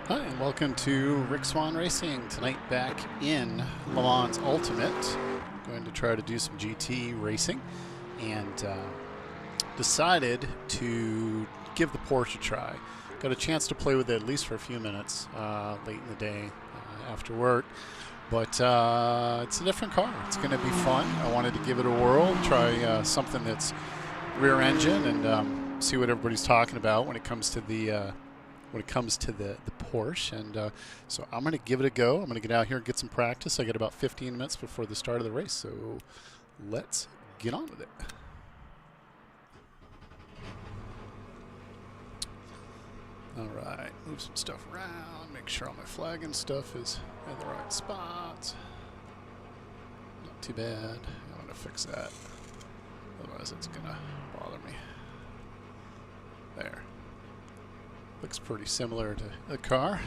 Hi, and welcome to RickSwanRacing. Tonight back in LeMans Ultimate. Going to try to do some GT racing and decided to give the Porsche a try. Got a chance to play with it at least for a few minutes late in the day after work. But it's a different car. It's going to be fun. I wanted to give it a whirl, try something that's rear engine and see what everybody's talking about when it comes to the Porsche, and so I'm going to give it a go. I'm going to get out here and get some practice. I got about 15 minutes before the start of the race, so let's get on with it. All right, move some stuff around, make sure all my flagging stuff is in the right spots. Not too bad. I'm going to fix that, otherwise it's going to bother me. There. Looks pretty similar to the car.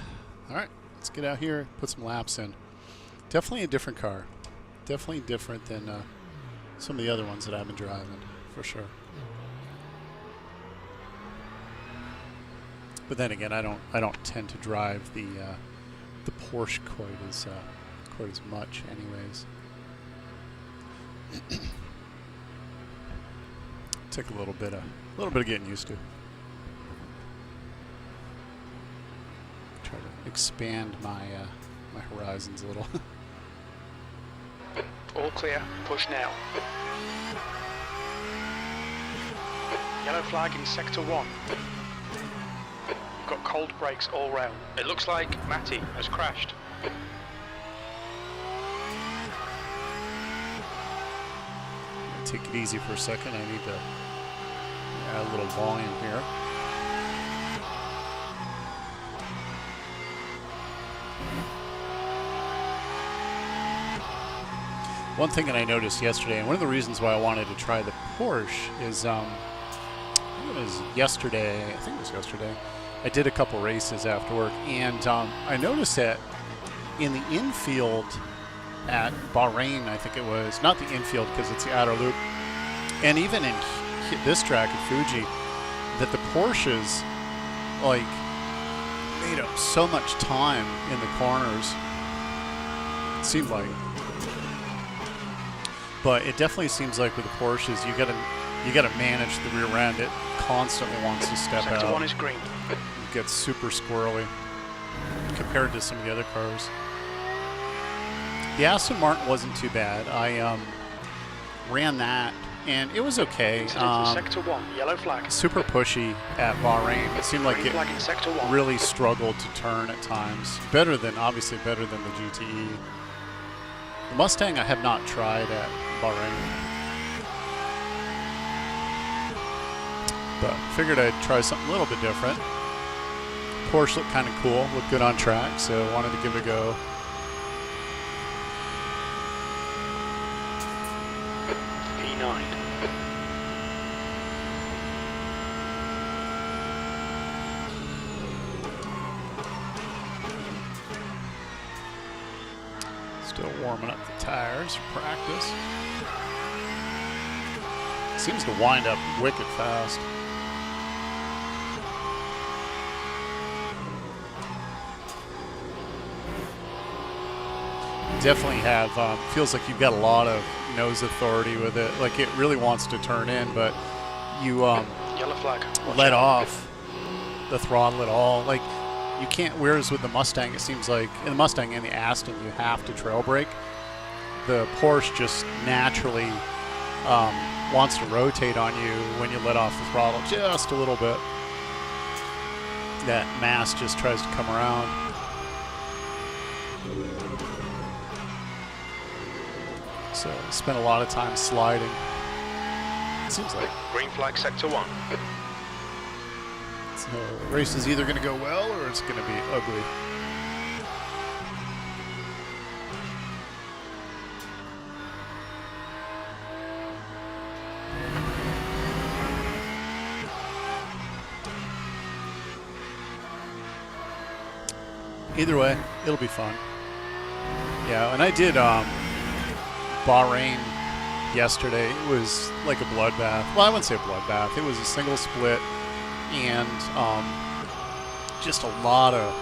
All right, let's get out here, put some laps in. Definitely a different car. Definitely different than some of the other ones that I've been driving, for sure. But then again, I don't tend to drive the Porsche quite as much, anyways. Took a little bit of getting used to. Try to expand my my horizons a little. All clear. Push now. Yellow flag in sector 1. You've got cold brakes all round. It looks like Matty has crashed. Take it easy for a second. I need to add a little volume here. One thing that I noticed yesterday, and one of the reasons why I wanted to try the Porsche is, I think it was yesterday, I did a couple races after work, and I noticed that in the infield at Bahrain, I think it was, not the infield because it's the outer loop, and even in this track at Fuji, that the Porsches, like, made up so much time in the corners, it seemed like. But it definitely seems like with the Porsches, you gotta manage the rear end. It constantly wants to step out. Sector 1 is green. It gets super squirrely compared to some of the other cars. The Aston Martin wasn't too bad. I ran that and it was okay. Sector 1, yellow flag. Super pushy at Bahrain. It seemed like Green flag in sector 1. Really struggled to turn at times. Obviously better than the GTE. The Mustang I have not tried at Bahrain, but figured I'd try something a little bit different. Porsche looked kind of cool, looked good on track, so I wanted to give it a go. P9. Still warming up the tires for practice. Seems to wind up wicked fast. Definitely have, feels like you've got a lot of nose authority with it. Like it really wants to turn in, but you yellow flag. let off the throttle at all. Like you can't, whereas with the Mustang, it seems like, in the Mustang and the Aston, you have to trail brake. The Porsche just naturally wants to rotate on you when you let off the throttle just a little bit. That mass just tries to come around. So spent a lot of time sliding. It seems like. Green flag sector 1. So the race is either going to go well or it's going to be ugly. Either way, it'll be fun. Yeah, and I did Bahrain yesterday. It was like a bloodbath. Well, I wouldn't say a bloodbath. It was a single split and just a lot of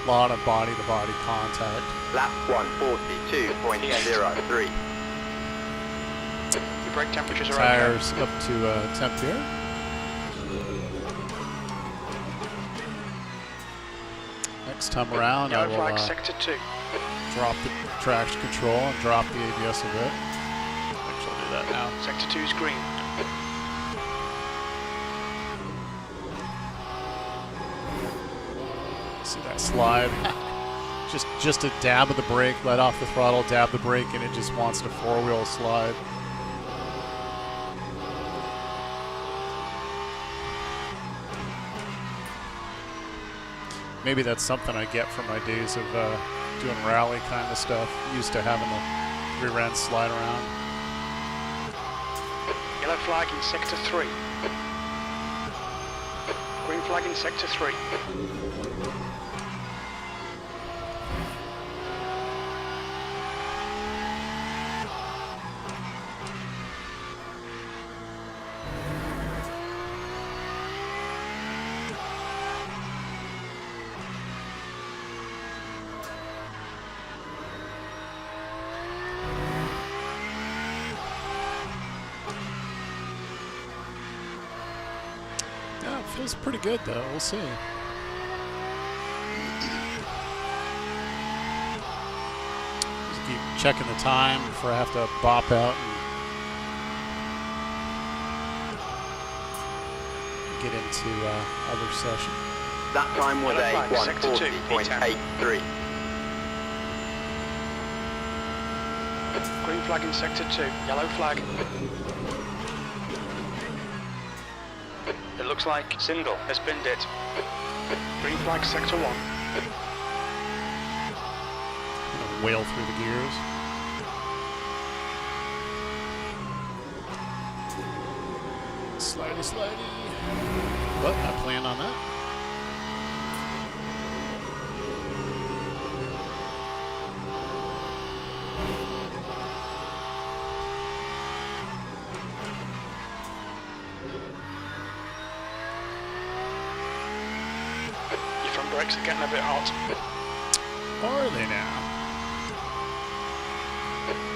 lot of body-to-body contact. Lap 142.03. Your brake temperatures are Tires up to temp here. Next time around, I Yellow will flag sector 2. drop the traction control and drop the ABS a bit. Actually, I'll do that now. Sector 2 is green. See that slide? just a dab of the brake, let off the throttle, dab the brake, and it just wants to four-wheel slide. Maybe that's something I get from my days of doing rally kind of stuff. Used to having the rear end slide around. Yellow flag in sector 3. Green flag in sector 3. Yeah, it feels pretty good though. We'll see. Just keep checking the time before I have to bop out and get into other session. That time was Yellow a flag, sector 2, 140.83. Green flag in sector 2. Yellow flag. It looks like Single has binned it. Green flag sector 1. Gonna whale through the gears. Slidey, slidey. But I plan on that. Your front brakes are getting a bit hot. Are they now?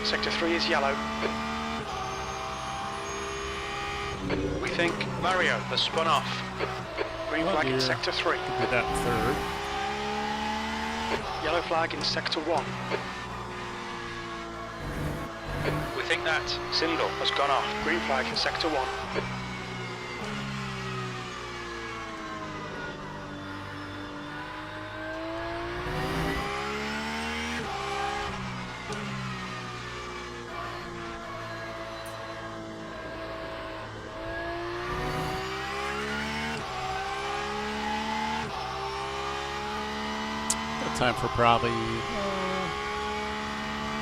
Sector 3 is yellow. We think Mario has spun off. Green Oh flag in dear. sector 3. Did that in third. Yellow flag in sector 1. We think that Single has gone off. Green flag in sector 1. Got time for probably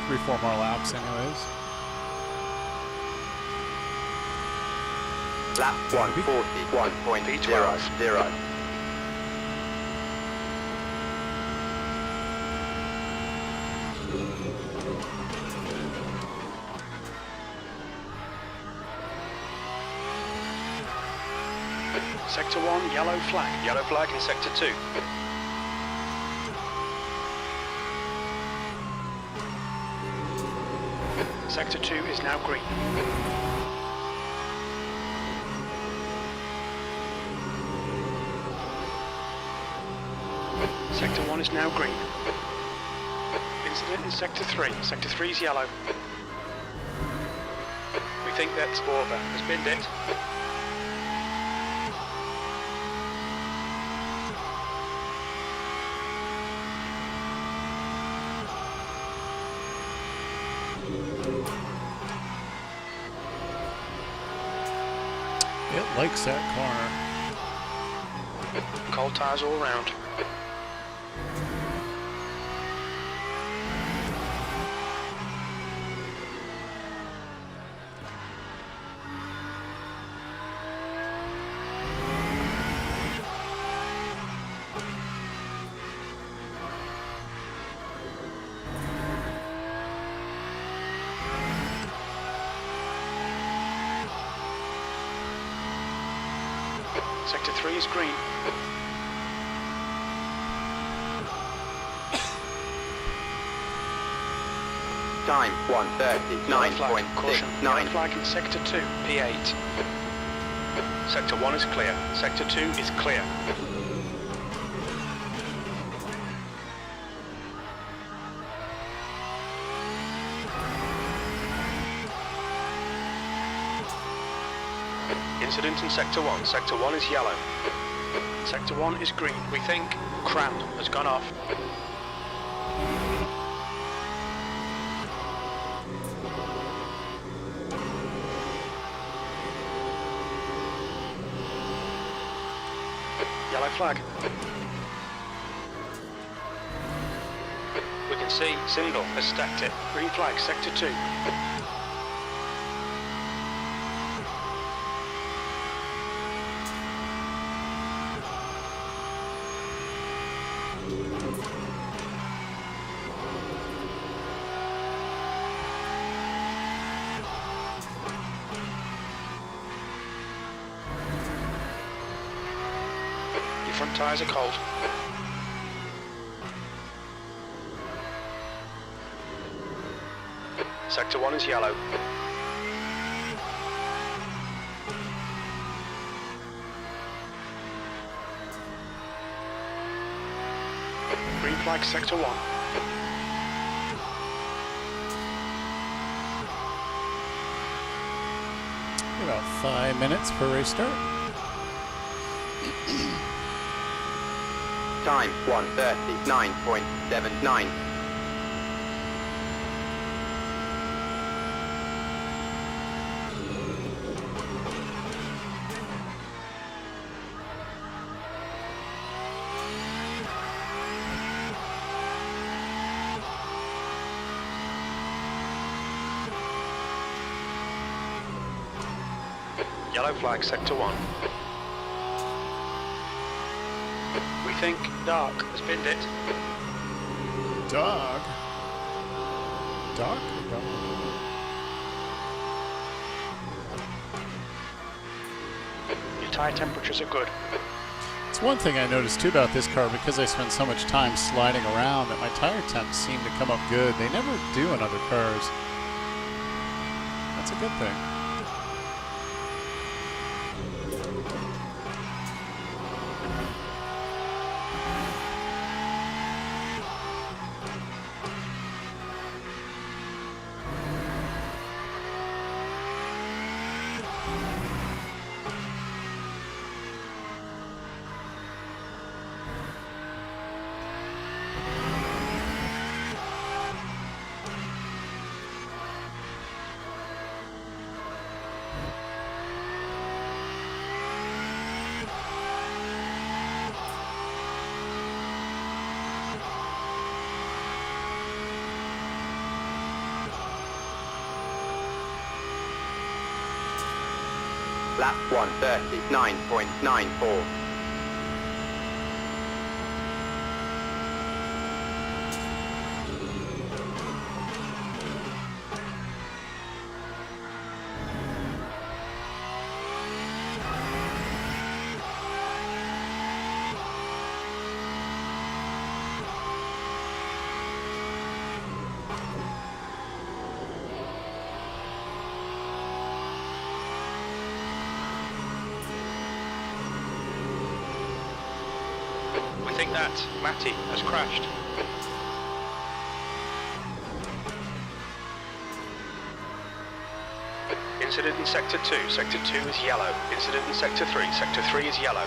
3-4 more laps anyways. Lap 141.00. Sector 1, yellow flag. Yellow flag in sector 2. Sector 2 is now green. Sector 1 is now green. Incident in sector 3. Sector 3 is yellow. We think that Borba has binned it. It likes that corner. Cold tyres all round. Sector 3 is green. Time Yellow flag, caution. Yellow 1:39.69. flag in sector 2, P8. Sector 1 is clear. Sector 2 is clear. Incident in sector 1. Sector 1 is yellow. Sector 1 is green. We think cram has gone off. Yellow flag. We can see Single has stacked it. Green flag, sector 2. Front tyres are cold. Sector 1 is yellow. Green flag, sector 1. About 5 minutes for race start. Time 1:39.79. Yellow flag, sector 1. We think Dark has binned it. Dog. Dog? Your tyre temperatures are good. It's one thing I noticed too about this car, because I spend so much time sliding around, that my tire temps seem to come up good. They never do in other cars. That's a good thing. Lap 1:39.94. We think that Matty has crashed. Incident in sector 2. Sector 2 is yellow. Incident in sector 3. Sector 3 is yellow.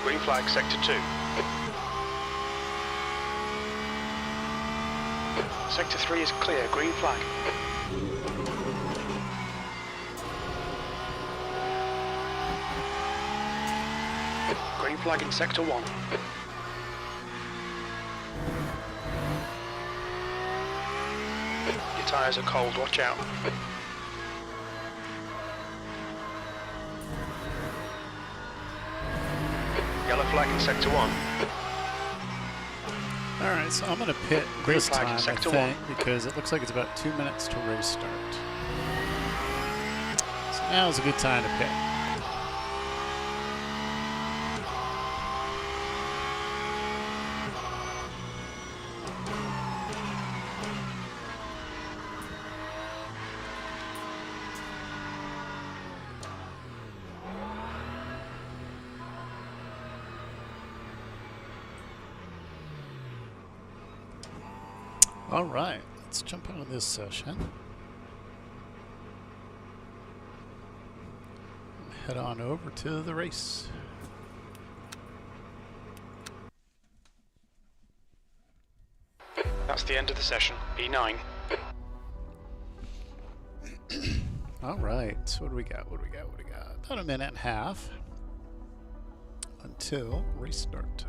Green flag, sector 2. Sector 3 is clear. Green flag. Green flag in sector 1. Your tyres are cold, watch out. Yellow flag in sector 1. Alright, so I'm going to pit Green this flag in time, I sector think, 1. because it looks like it's about 2 minutes to race start. So now's a good time to pit. All right, let's jump out of this session. Head on over to the race. That's the end of the session. P9. All right, so what do we got? What do we got? What do we got? About a minute and a half until race start.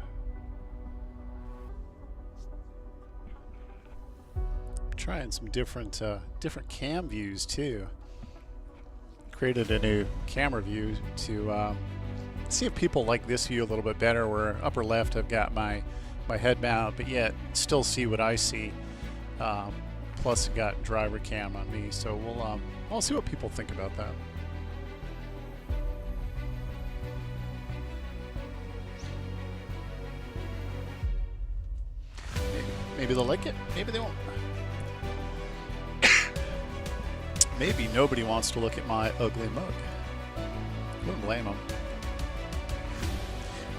Trying some different cam views too. Created a new camera view to see if people like this view a little bit better, where upper left I've got my head mount, but yet still see what I see. Plus got driver cam on me, so I'll see what people think about that. Maybe they'll like it, maybe they won't. Maybe nobody wants to look at my ugly mug. Wouldn't blame them.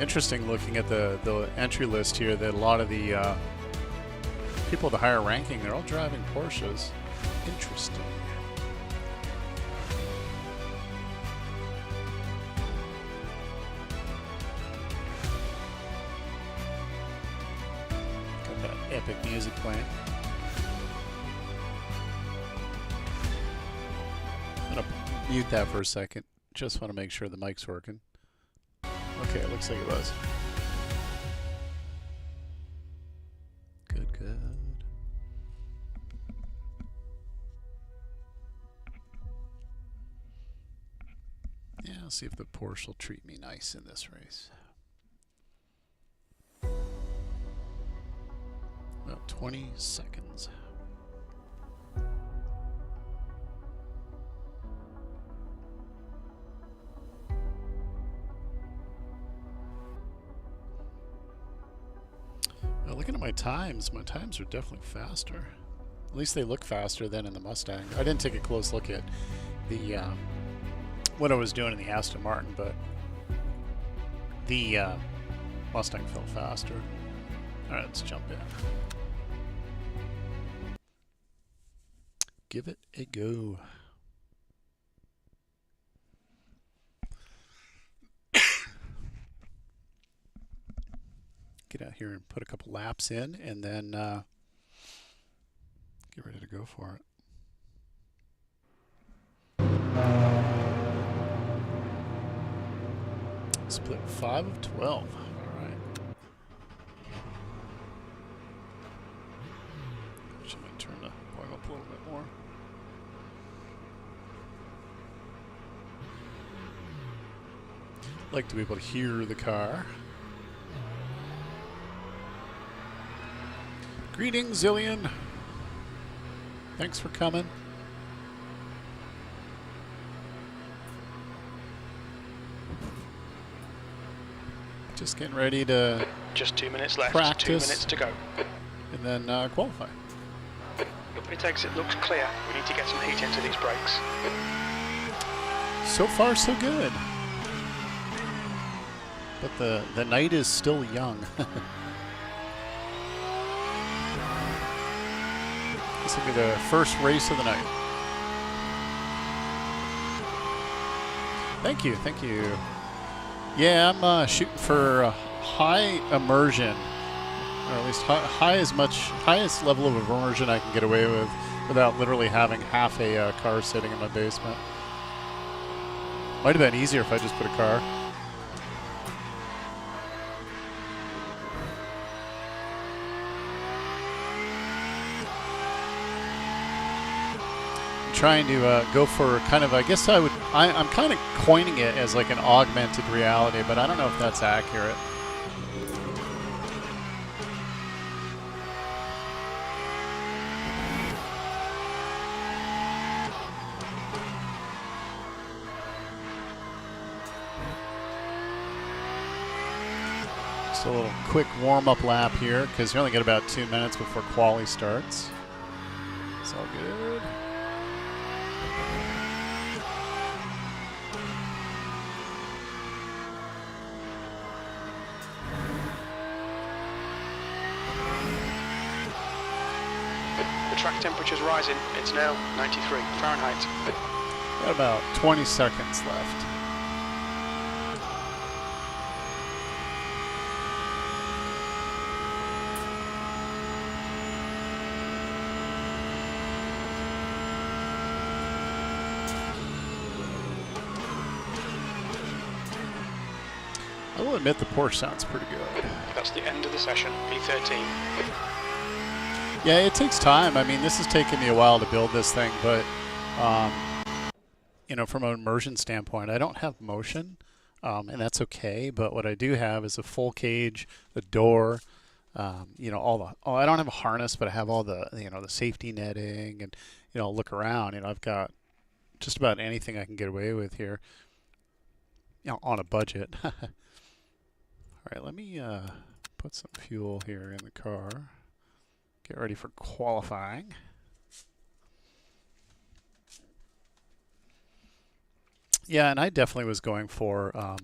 Interesting looking at the entry list here that a lot of the people with the higher ranking, they're all driving Porsches. Interesting. Got that epic music playing. I'm gonna mute that for a second. Just want to make sure the mic's working. Okay, it looks like it was. Good, good. Yeah, I'll see if the Porsche will treat me nice in this race. About 20 seconds. Looking at my times are definitely faster. At least they look faster than in the Mustang. I didn't take a close look at the what I was doing in the Aston Martin, but the Mustang felt faster. All right, let's jump in. Give it a go. Get out here and put a couple laps in, and then get ready to go for it. Split 5 of 12. All right. Should I turn the volume up a little bit more? Like to be able to hear the car. Greetings, Zillion. Thanks for coming. Just getting ready to just 2 minutes left. Practice, 2 minutes to go. And then qualify. Your pit exit looks clear. We need to get some heat into these brakes. So far, so good. But the night is still young. This will be the first race of the night. Thank you, thank you. Yeah, I'm shooting for high immersion, or at least highest level of immersion I can get away with without literally having half a car sitting in my basement. Might have been easier if I just put a car. Trying to go for kind of, I guess I'm kind of coining it as like an augmented reality, but I don't know if that's accurate. Just a little quick warm-up lap here, because you only get about 2 minutes before quali starts. It's all good. track temperature's rising. It's now 93 Fahrenheit. Got about 20 seconds left. I will admit the Porsche sounds pretty good. That's the end of the session, P13. Yeah, it takes time. I mean, this has taken me a while to build this thing, but you know, from an immersion standpoint, I don't have motion, and that's okay. But what I do have is a full cage, the door, you know, I don't have a harness, but I have all the, you know, the safety netting, and, you know, look around, you know, I've got just about anything I can get away with here, you know, on a budget. All right, let me put some fuel here in the car. Get ready for qualifying. Yeah, and I definitely was going for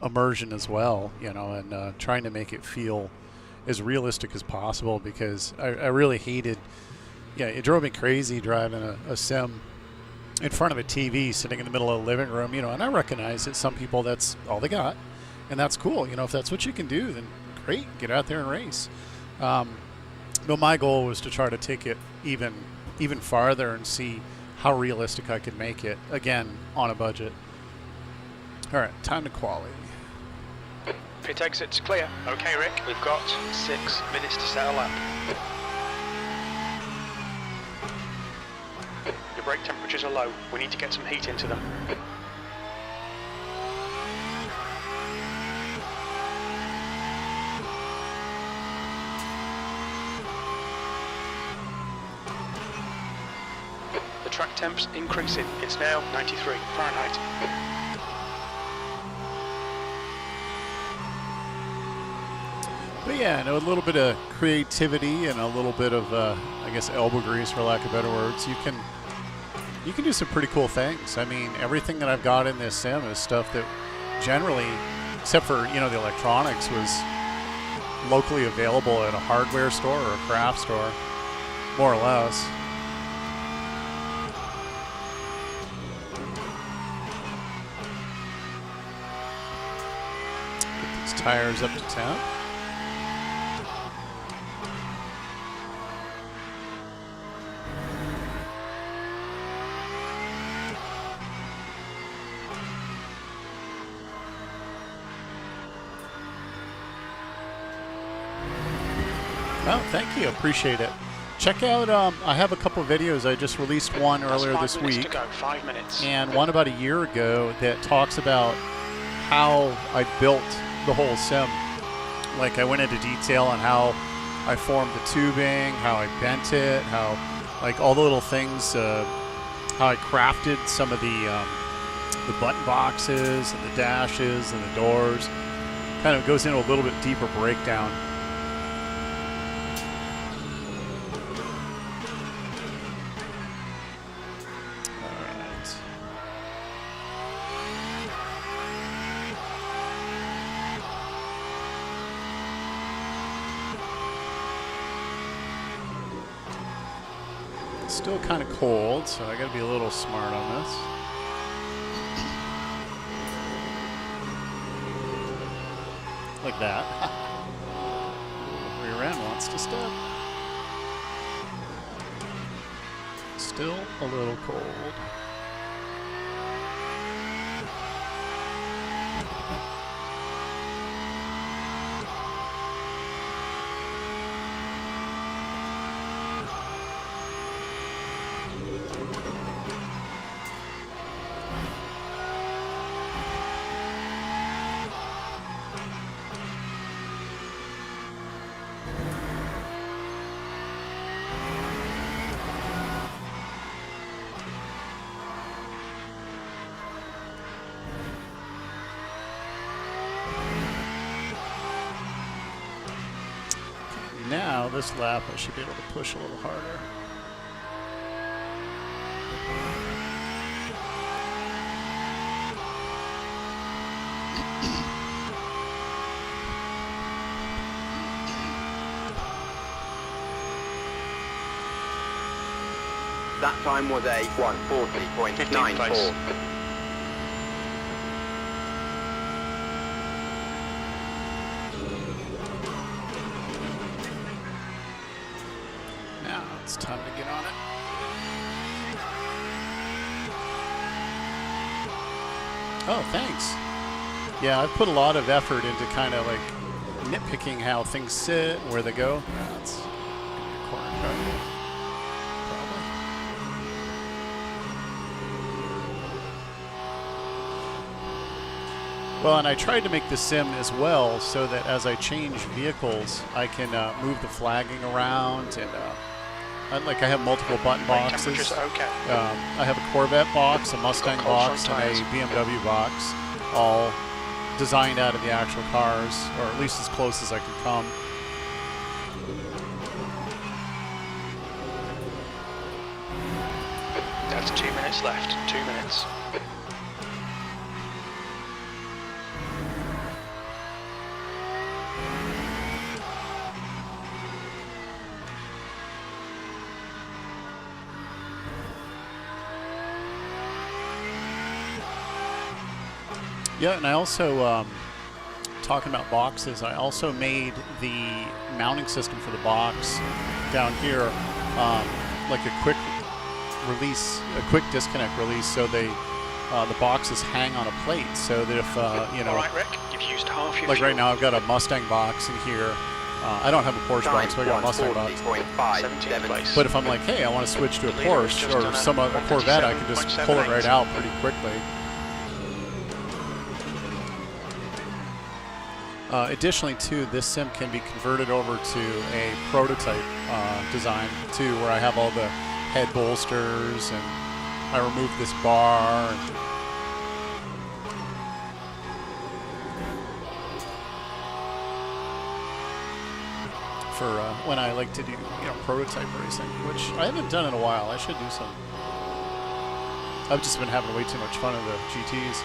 immersion as well, you know, and trying to make it feel as realistic as possible, because I really hated, yeah, it drove me crazy driving a sim in front of a TV sitting in the middle of the living room, you know, and I recognize that some people, that's all they got, and that's cool. You know, if that's what you can do, then great, get out there and race. But my goal was to try to take it even farther and see how realistic I could make it, again, on a budget. All right, time to quality. Pit exit's clear. Okay, Rick, we've got 6 minutes to set a lap. Your brake temperatures are low. We need to get some heat into them. The track temp's increasing. It's now 93 Fahrenheit. But yeah, and a little bit of creativity and a little bit of, I guess, elbow grease, for lack of better words. You can do some pretty cool things. I mean, everything that I've got in this sim is stuff that generally, except for, you know, the electronics, was locally available at a hardware store or a craft store, more or less. Get these tires up to 10. Oh, thank you. Appreciate it. Check out, I have a couple of videos. I just released one earlier this week. 5 minutes. And one about a year ago that talks about how I built the whole sim. Like, I went into detail on how I formed the tubing, how I bent it, how, like, all the little things, how I crafted some of the button boxes and the dashes and the doors. Kind of goes into a little bit deeper breakdown. Still kind of cold, so I gotta be a little smart on this. Like that. Rear end wants to step. Still a little cold. Now, this lap, I should be able to push a little harder. That time was a 1:40.94. Now it's time to get on it. Oh, thanks. Yeah, I've put a lot of effort into kind of like nitpicking how things sit, where they go. That's a corner cut. Probably. Well, and I tried to make the sim as well so that as I change vehicles, I can move the flagging around, and I have multiple button boxes. Okay. I have a Corvette box, a Mustang box, and a BMW box, all designed out of the actual cars, or at least as close as I could come. That's 2 minutes left. 2 minutes. Yeah, and I also, talking about boxes, I also made the mounting system for the box down here, like a quick release, a quick disconnect release, so the boxes hang on a plate, so that if, you know, All right, Rick, you've used half your like fuel. right now I've got a Mustang box in here. I don't have a Porsche box, so I got a Mustang box. 17th place. But if I'm like, hey, I want to switch to a Porsche or some other Corvette, I can just pull it right out pretty quickly. Additionally, too, this sim can be converted over to a prototype design, too, where I have all the head bolsters, and I removed this bar. For when I like to do, you know, prototype racing, which I haven't done in a while. I should do some. I've just been having way too much fun in the GTs.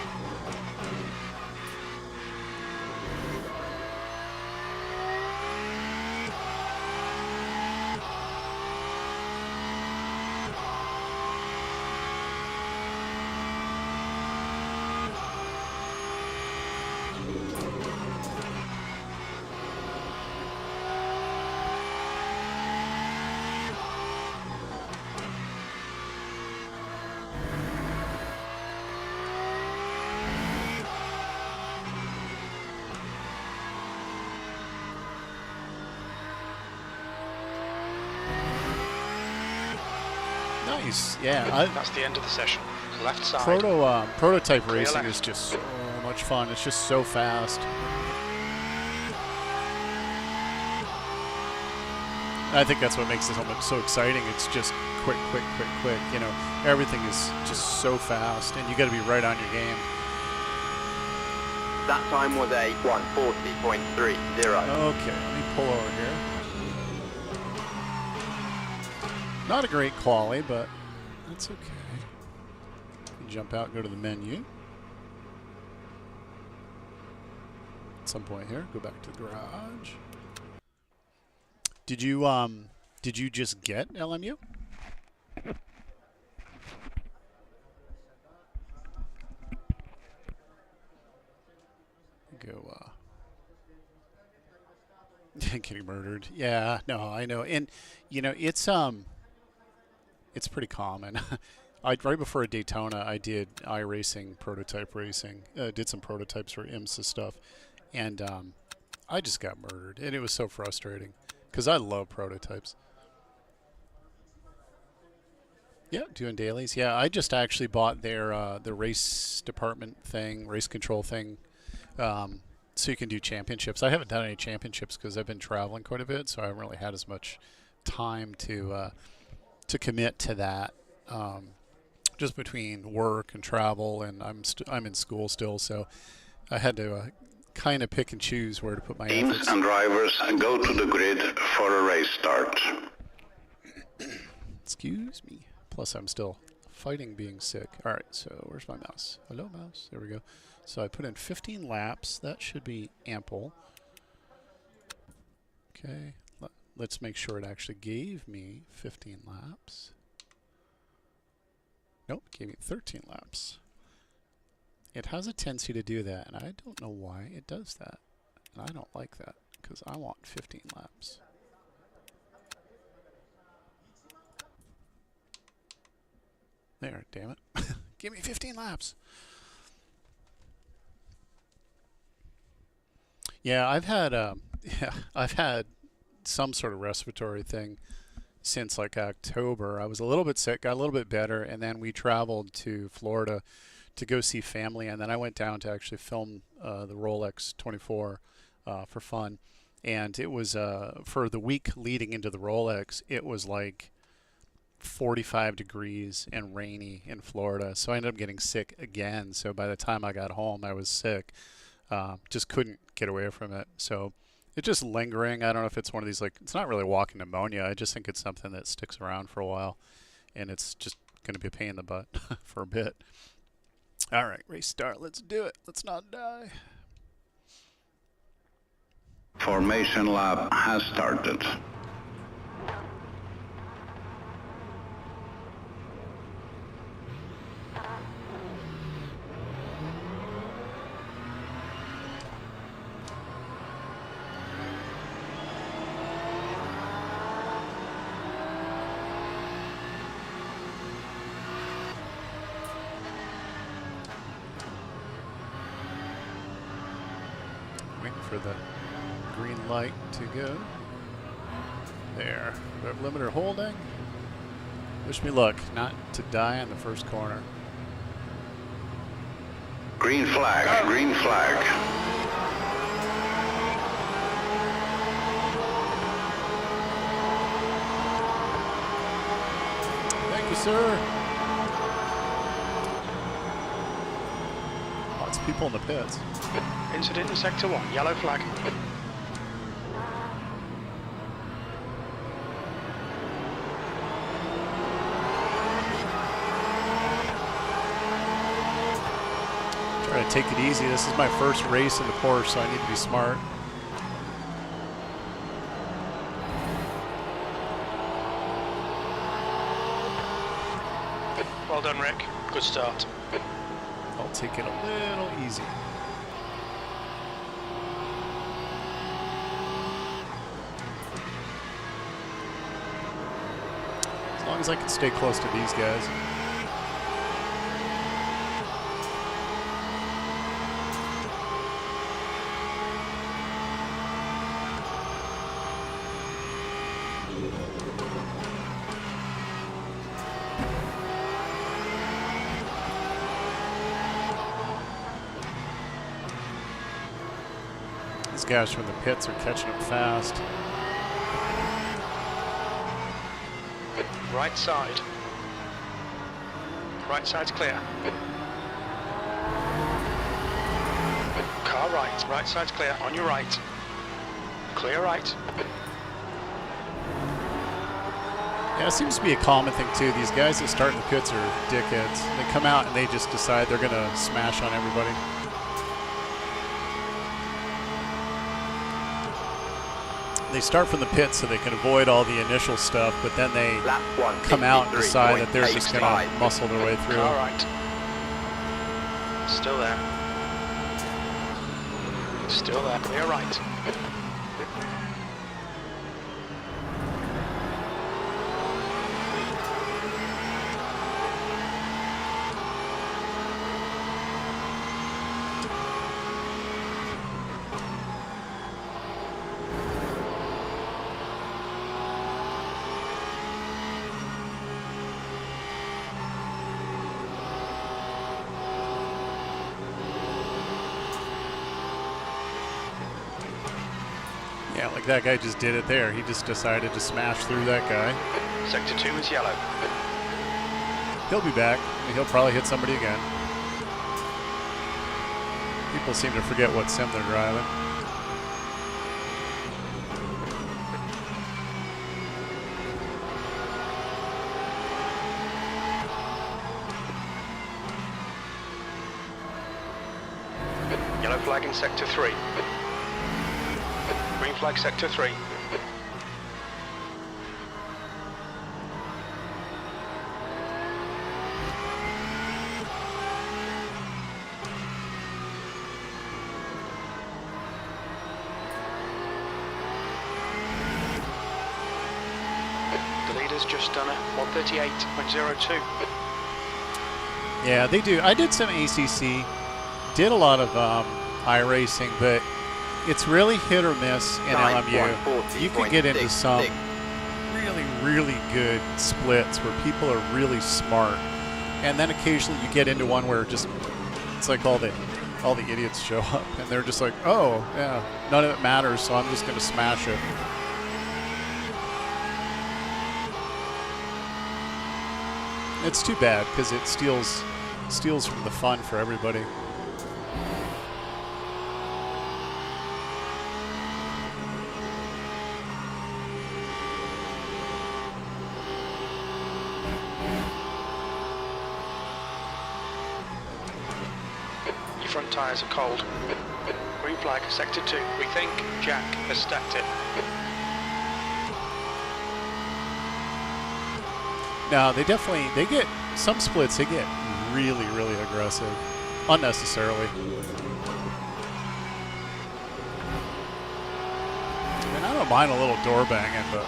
Nice, yeah. That's the end of the session. Left side. Prototype Clear racing left. is just so much fun. It's just so fast. I think that's what makes this helmet so exciting. It's just quick, quick, quick, quick. You know, everything is just so fast, and you got to be right on your game. That time was a 1:40.30. Okay, let me pull over here. Not a great quali, but that's okay. Jump out, go to the menu. At some point here, go back to the garage. Did you just get LMU? Go getting murdered. Yeah, no, I know. And you know, it's pretty common. Right before a Daytona, I did iRacing, prototype racing. Did some prototypes for IMSA stuff, and I just got murdered, and it was so frustrating because I love prototypes. Yeah, doing dailies. Yeah, I just actually bought their the race department thing, race control thing, so you can do championships. I haven't done any championships because I've been traveling quite a bit, so I haven't really had as much time to commit to that. Just between work and travel, and I'm in school still, so I had to kind of pick and choose where to put my efforts. Teams and drivers go to the grid for a race start. Excuse me. Plus, I'm still fighting being sick. All right, so where's my mouse? Hello, mouse. There we go. So I put in 15 laps. That should be ample. Okay, let's make sure it actually gave me 15 laps. Nope, gave me 13 laps. It has a tendency to do that, and I don't know why it does that. And I don't like that, because I want 15 laps. There, damn it. Give me 15 laps. Yeah, I've had some sort of respiratory thing since like October. I was a little bit sick, got a little bit better, and then we traveled to Florida to go see family, and then I went down to actually film the Rolex 24 for fun. And it was for the week leading into the Rolex, it was like 45 degrees and rainy in Florida, so I ended up getting sick again. So by the time I got home, I was sick. Just couldn't get away from it. So it's just lingering. I don't know if it's one of these, like, it's not really walking pneumonia. I just think it's something that sticks around for a while, and it's just going to be a pain in the butt for a bit. All right, race start. Let's do it. Let's not die. Formation lap has started. Waiting for the green light to go. There. Rev limiter holding. Wish me luck not to die in the first corner. Green flag, green flag. Thank you, sir. Lots of people in the pits. Incident in Sector 1, yellow flag. Try to take it easy. This is my first race in the Porsche, so I need to be smart. Well done, Rick. Good start. I'll take it a little easy. As long as I can stay close to these guys. These guys from the pits are catching up fast. Right side. Right side's clear. Car right. Right side's clear. On your right. Clear right. Yeah, it seems to be a common thing too. These guys that start in the pits are dickheads. They come out and they just decide they're gonna smash on everybody. They start from the pits so they can avoid all the initial stuff, but then they come out and decide that they're just gonna muscle their way through. All right. Still there. Still there. Clear right. Yeah, like that guy just did it there. He just decided to smash through that guy. Sector 2 is yellow. He'll be back. He'll probably hit somebody again. People seem to forget what sim they're driving. Yellow flag in Sector 3. Green flag Sector 3. meters, just done a 138.02. Yeah, they do. I did some ACC, did a lot of iRacing, but it's really hit or miss in LMU. You can get into some really, really good splits where people are really smart, and then occasionally you get into one where just it's like all the idiots show up, and they're just like, oh yeah, none of it matters, so I'm just going to smash it. It's too bad because it steals from the fun for everybody. Your front tyres are cold. Green flag, sector 2. We think Jack has stacked it. No, they get some splits, they get really, really aggressive, unnecessarily. I mean, I don't mind a little door banging, but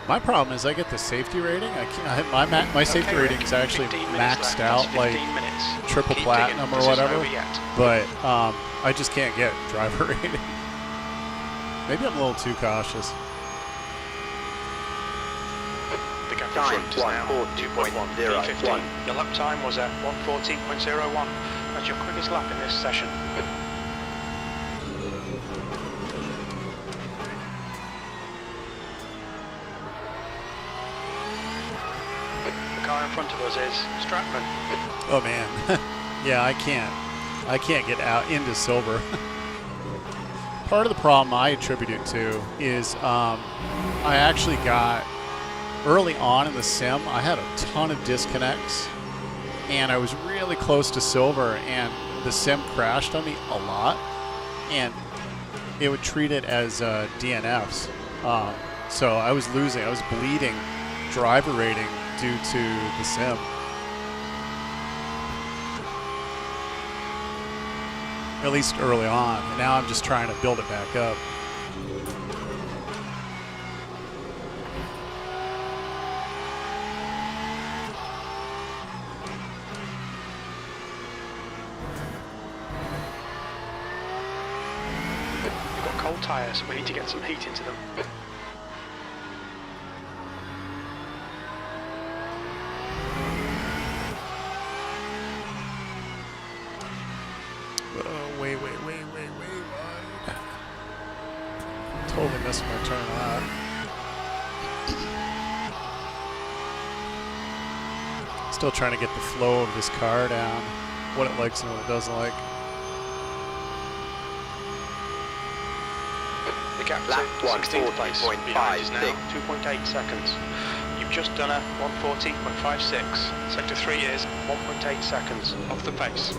my problem is I get the safety rating. I can't. My safety rating is actually maxed out, like triple platinum or whatever. But I just can't get driver rating. Maybe I'm a little too cautious. The gap in front is now 2.1. Your lap time was at 1:40.01. That's your quickest lap in this session. Car in front of us is Stratman. Oh man, yeah, I can't get out into silver. Part of the problem I attribute it to is I actually got early on in the sim. I had a ton of disconnects, and I was really close to silver, and the sim crashed on me a lot, and it would treat it as DNFs. So I was losing. I was bleeding driver rating due to the sim. At least early on. And now I'm just trying to build it back up. We've got cold tyres, so we need to get some heat into them. Way wide. Totally missed my turn on that. Still trying to get the flow of this car down, what it likes and what it doesn't like. The gap to 16th place behind is now 2.8 seconds. You've just done a 1:40.56. Sector 3 is 1.8 seconds off the pace.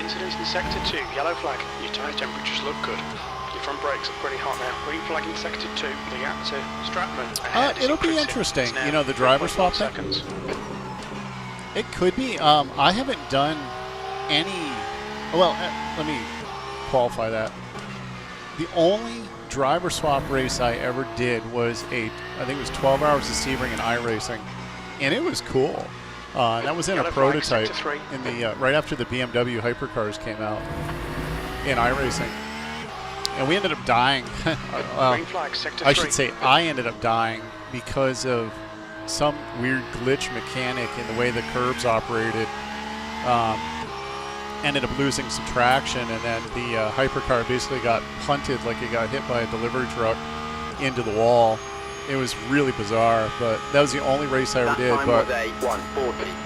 Incidents in sector 2, yellow flag. Your tyre temperatures look good. Your front brakes are pretty hot now. Green flag in sector 2, the gap to Stratman. It'll be interesting, you know, the driver swap thing. It could be. I haven't done any, well, let me qualify that. The only driver swap race I ever did was I think it was 12 hours of Sebring and iRacing, and it was cool. That was in a prototype in the right after the BMW hypercars came out in iRacing, and we ended up dying. I should say I ended up dying because of some weird glitch mechanic in the way the curbs operated, ended up losing some traction, and then the hypercar basically got punted like it got hit by a delivery truck into the wall. It was really bizarre, but that was the only race I ever did. But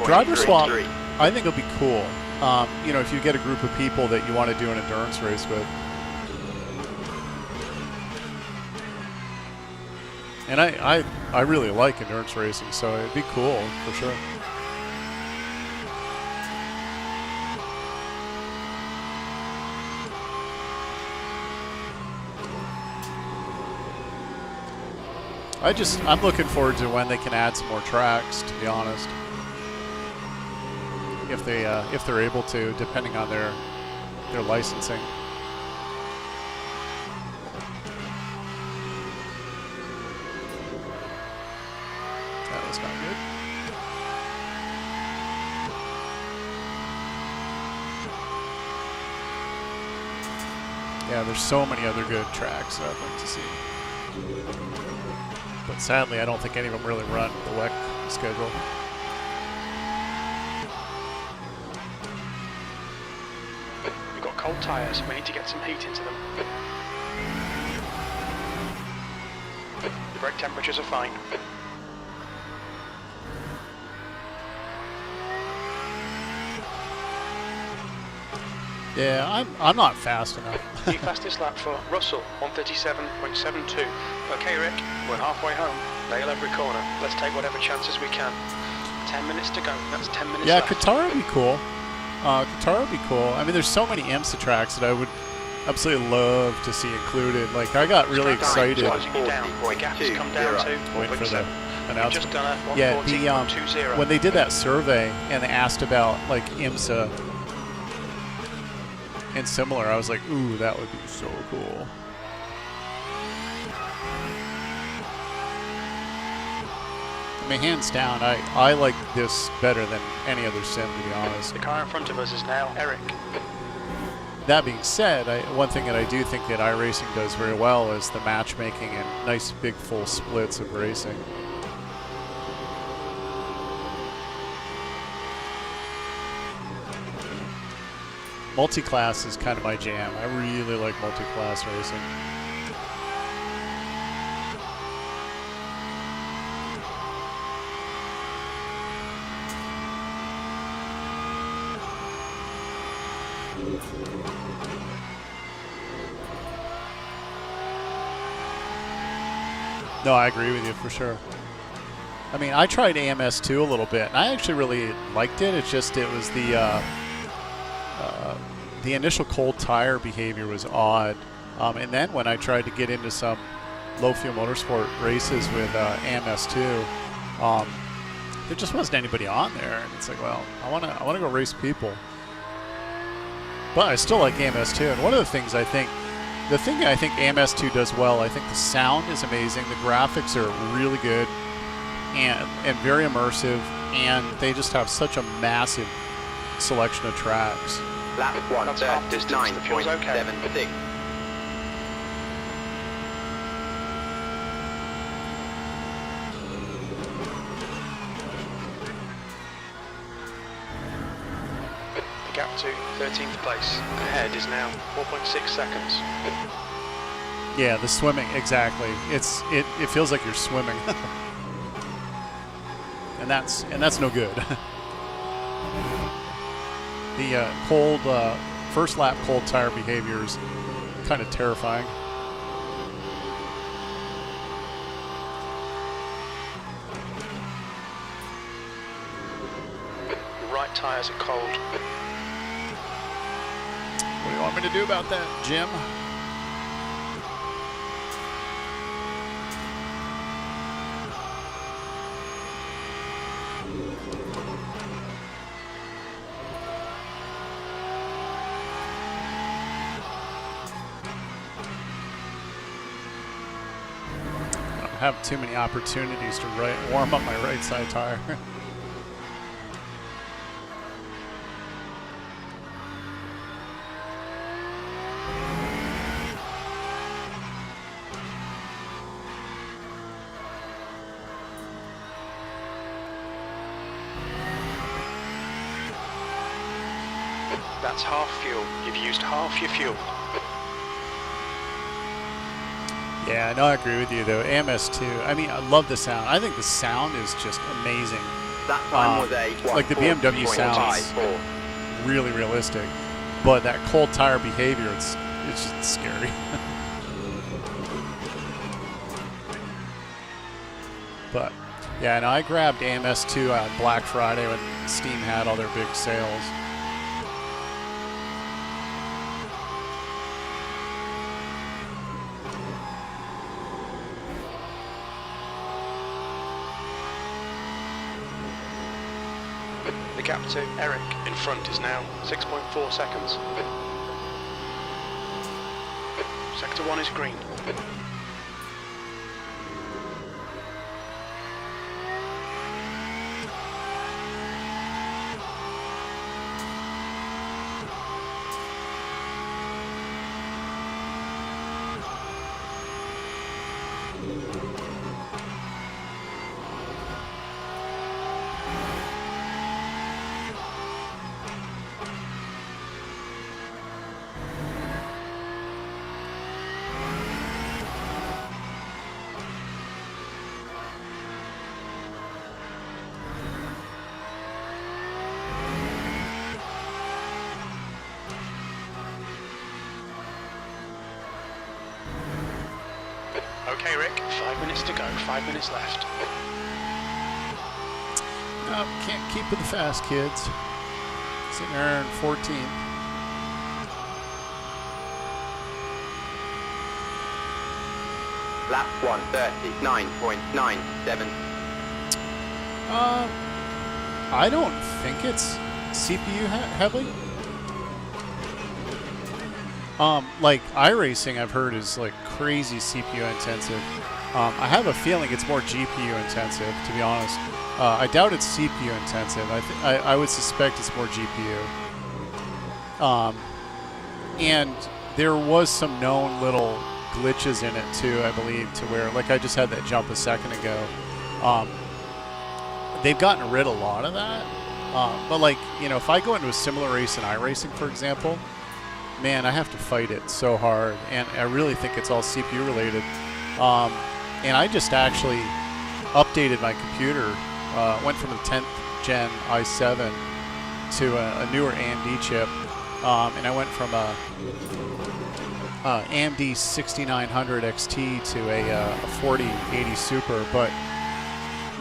driver swap, I think it'll be cool. You know, if you get a group of people that you want to do an endurance race with. And I really like endurance racing, so it'd be cool for sure. I'm looking forward to when they can add some more tracks, to be honest. If they're able to, depending on their licensing. That was not good. Yeah, there's so many other good tracks that I'd like to see. But sadly, I don't think any of them really run the WEC schedule. We've got cold tyres, we need to get some heat into them. The brake temperatures are fine. Yeah, I'm not fast enough. The fastest lap for Russell, 137.72. Okay, Rick, we're halfway home. Nail every corner. Let's take whatever chances we can. 10 minutes to go. That's 10 minutes Yeah, left. Qatar would be cool. Qatar would be cool. I mean, there's so many IMSA tracks that I would absolutely love to see included. Like, I got really excited. Closing you down. The gap has come down to Wait for the 1.7. announcement. Just done a Yeah, 140.20. when they did that survey and they asked about like IMSA and similar, I was like, ooh, that would be so cool. I mean, hands down, I like this better than any other sim, to be honest. The car in front of us is now Eric. That being said, one thing that I do think that iRacing does very well is the matchmaking and nice big full splits of racing. Multi-class is kind of my jam. I really like multi-class racing. No, I agree with you for sure. I mean, I tried AMS2 a little bit, and I actually really liked it. It's just it was the initial cold tire behavior was odd, and then when I tried to get into some low fuel motorsport races with AMS2, there just wasn't anybody on there, and it's like, well, I want to go race people, but I still like AMS2. And one of the things I think AMS2 does well, I think the sound is amazing, the graphics are really good, and very immersive, and they just have such a massive selection of tracks. Lap 1:39.76. The gap to 13th place. Ahead is now 4.6 seconds. Yeah, the swimming, exactly. It feels like you're swimming. and that's no good. The cold first lap cold tire behavior is kind of terrifying. The right tires are cold. What do you want me to do about that, Jim? I have too many opportunities to warm up my right side tire. That's half fuel. You've used half your fuel. Yeah, no, I agree with you though. AMS2, I mean, I love the sound. I think the sound is just amazing. That time was a like the BMW sounds really realistic, but that cold tire behavior, it's just scary. But yeah, no, I grabbed AMS2 on Black Friday when Steam had all their big sales. The gap to Eric in front is now 6.4 seconds. Sector 1 is green. Okay, Rick, 5 minutes to go, 5 minutes left. No, can't keep with the fast kids. Sitting there in 14th. Lap 1:39.97. I don't think it's CPU heavy. Like iRacing, I've heard is like crazy CPU intensive. I have a feeling it's more GPU intensive, to be honest. I doubt it's CPU intensive. I would suspect it's more GPU. And there was some known little glitches in it too, I believe, to where, like I just had that jump a second ago. They've gotten rid of a lot of that. But like, you know, if I go into a similar race in iRacing, for example, man, I have to fight it so hard, and I really think it's all CPU related. And I just actually updated my computer, went from the 10th gen i7 to a newer AMD chip, and I went from a AMD 6900 XT to a 4080 Super, but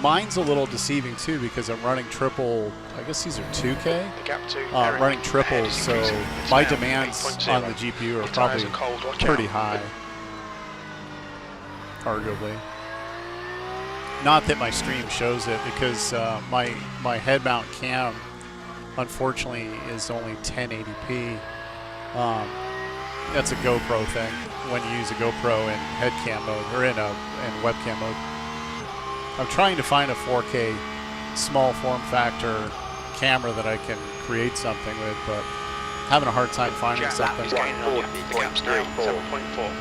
mine's a little deceiving too because I'm running triple, I guess these are 2K, running triples, so my demands on the GPU are probably pretty high, arguably. Not that my stream shows it, because my head mount cam, unfortunately, is only 1080p. That's a GoPro thing, when you use a GoPro in head cam mode, or in webcam mode. I'm trying to find a 4K small form factor camera that I can create something with, but having a hard time finding something. The gap's now 7.4.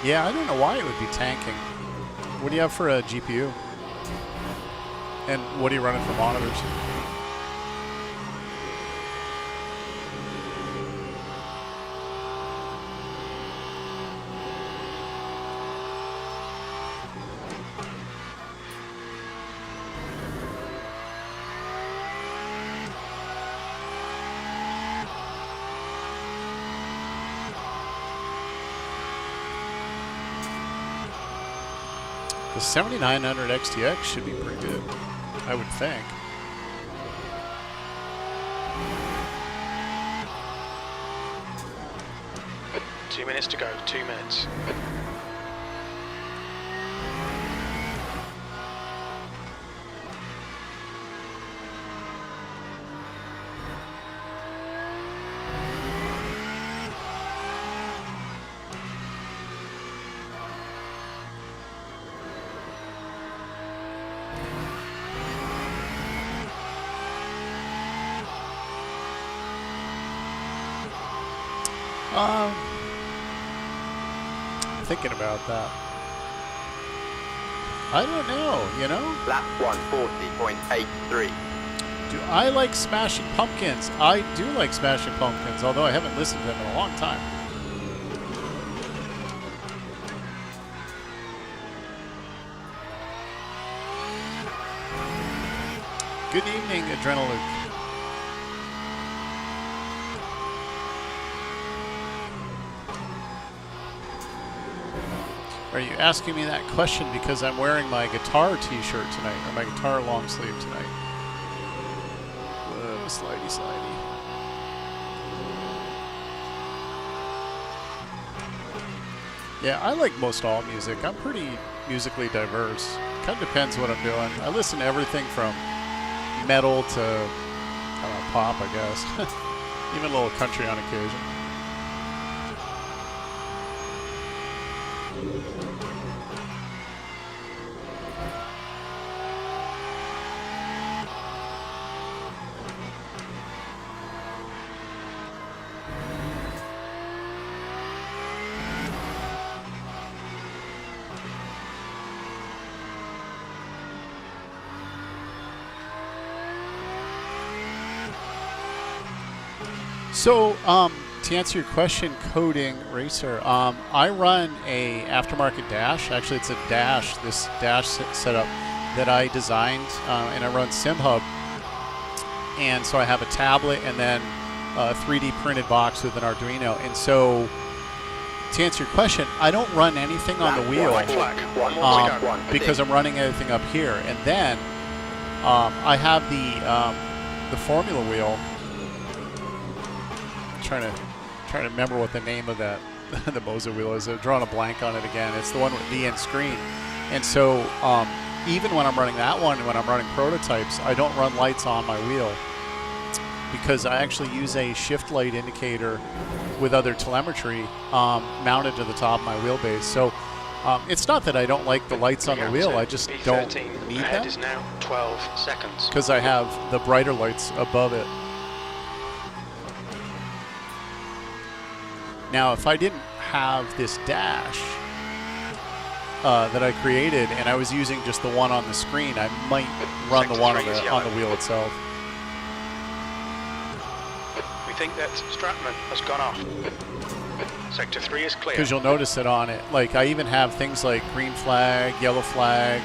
Yeah, I don't know why it would be tanking. What do you have for a GPU? And what are you running for monitors? The 7900 XTX should be pretty good, I would think. Two minutes to go, 2 minutes. Thinking about that. I don't know, you know? Lap 140.83. Do I like Smashing Pumpkins? I do like Smashing Pumpkins, although I haven't listened to them in a long time. Good evening, Adrenaluke. Are you asking me that question because I'm wearing my guitar t-shirt tonight, or my guitar long sleeve tonight? Whoa, slidey, slidey. Yeah, I like most all music. I'm pretty musically diverse. Kind of depends what I'm doing. I listen to everything from metal to, I don't know, pop, I guess. Even a little country on occasion. So, to answer your question, Coding Racer, I run a aftermarket dash. Actually, it's a dash, this dash setup that I designed, and I run SimHub. And so I have a tablet and then a 3D printed box with an Arduino. And so, to answer your question, I don't run anything on the wheel because I'm running everything up here. And then I have the Formula wheel. Trying to remember what the name of that the MOZA wheel is. I'm drawing a blank on it again. It's the one with the end screen. And so even when I'm running that one and when I'm running prototypes, I don't run lights on my wheel because I actually use a shift light indicator with other telemetry mounted to the top of my wheelbase. So it's not that I don't like the lights on the wheel, I just don't need them. Is now 12 seconds. Because I have the brighter lights above it. Now, if I didn't have this dash that I created and I was using just the one on the screen, I might run the one on the wheel itself. We think that Stratman has gone off. Sector 3 is clear. Because you'll notice it on it. Like, I even have things like green flag, yellow flag,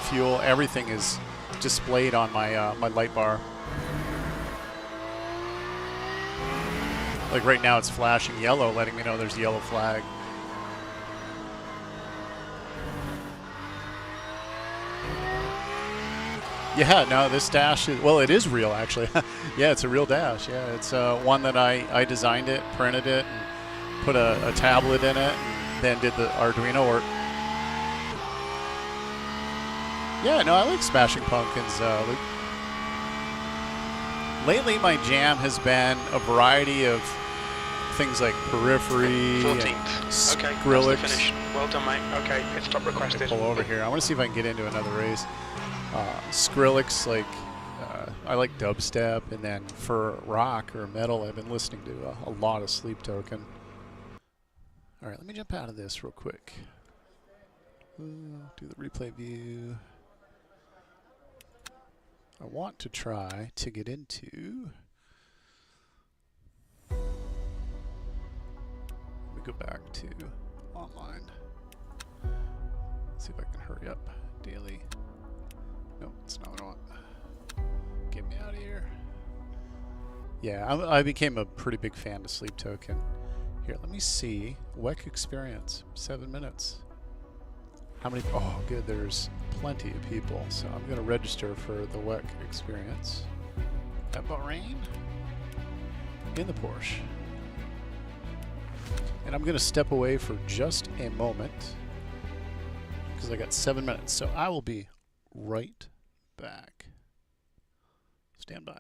fuel, everything is displayed on my, my light bar. Like right now it's flashing yellow, letting me know there's a yellow flag. Yeah, no, this dash is, well, it is real actually. Yeah, it's a real dash. Yeah, it's one that I designed it, printed it, and put a tablet in it, and then did the Arduino work. Yeah, no, I like Smashing Pumpkins. Lately, my jam has been a variety of things like Periphery, 14th. Okay, Skrillex. that's the finish. Well done, mate. Okay, pit stop requested. Pull over here. I want to see if I can get into another race. Skrillex, like I like dubstep, and then for rock or metal, I've been listening to a lot of Sleep Token. All right, let me jump out of this real quick. Do the replay view. I want to try to get into. Let me go back to online. See if I can hurry up. Daily. Nope, that's not what I want. Get me out of here. Yeah, I became a pretty big fan of Sleep Token. Here, let me see. WEC experience, 7 minutes. How many? Oh, good. There's plenty of people. So I'm going to register for the WEC experience at Bahrain in the Porsche. And I'm going to step away for just a moment because I got 7 minutes. So I will be right back. Stand by.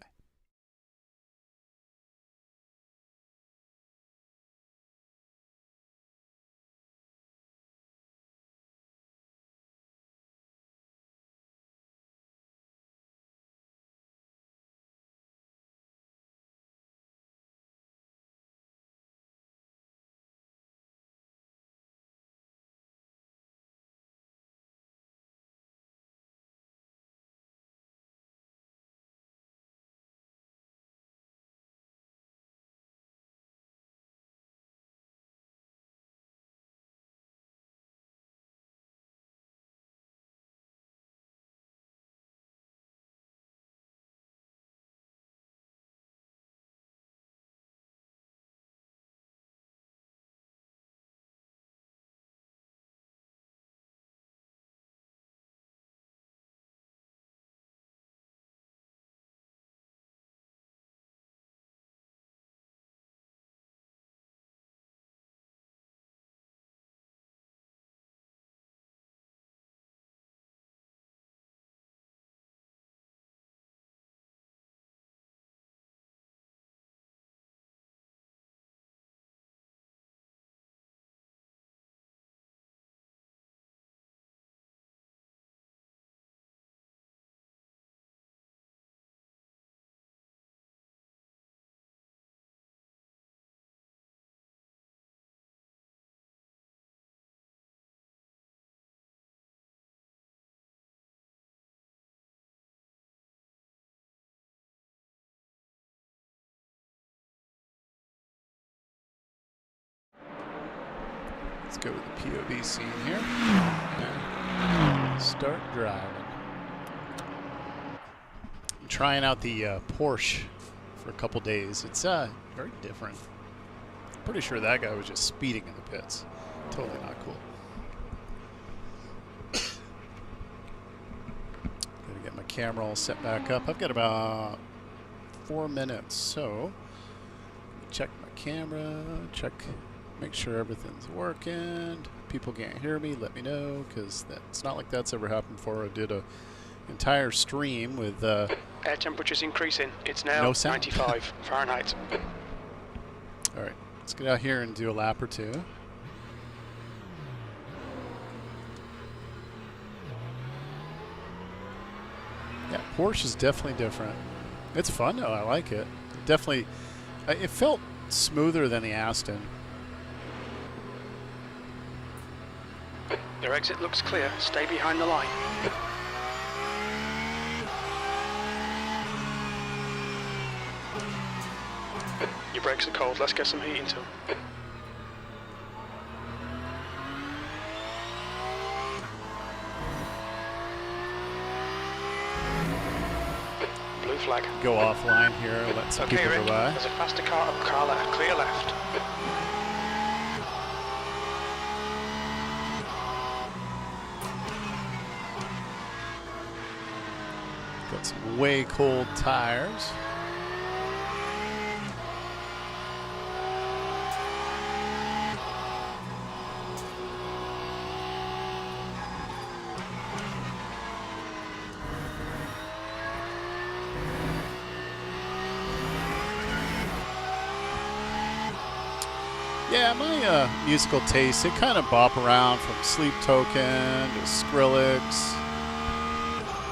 Let's go with the POV scene here. And start driving. I'm trying out the Porsche for a couple days. It's very different. I'm pretty sure that guy was just speeding in the pits. Totally not cool. Gotta get my camera all set back up. I've got about 4 minutes, so check my camera, make sure everything's working. People can't hear me, let me know, because it's not like that's ever happened before. I did a entire stream with air temperature's increasing. It's now no sound. 95 Fahrenheit. All right, let's get out here and do a lap or two. Yeah, Porsche is definitely different. It's fun though, I like it. Definitely, it felt smoother than the Aston. Your exit looks clear. Stay behind the line. Your brakes are cold. Let's get some heat into them. Blue flag. Go offline here, let some people Rick, go by. there's a faster car up car left. Clear left. Got some way cold tires. Yeah, my musical taste, it kind of bop around from Sleep Token to Skrillex.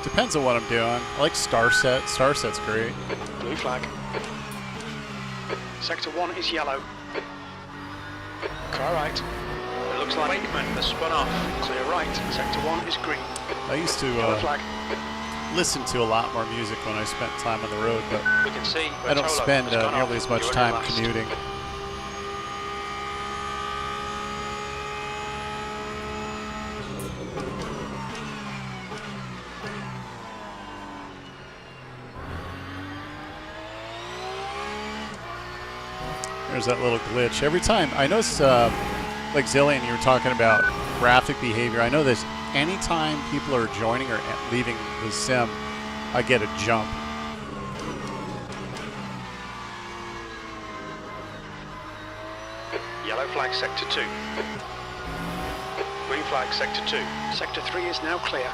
Depends on what I'm doing. I like Starset. Starset's great. Blue flag. Sector 1 is yellow. Car right. It looks like Wakeman has spun off. Clear right. Sector 1 is green. I used to Yellow flag. listen to a lot more music when I spent time on the road, but We can see I don't Bertolo spend has gone off. nearly as much You're time last. commuting. There's that little glitch. Every time, I notice, like Zillion, you were talking about graphic behavior. I know that anytime people are joining or leaving the sim, I get a jump. Yellow flag, sector 2. Green flag, sector 2. Sector 3 is now clear.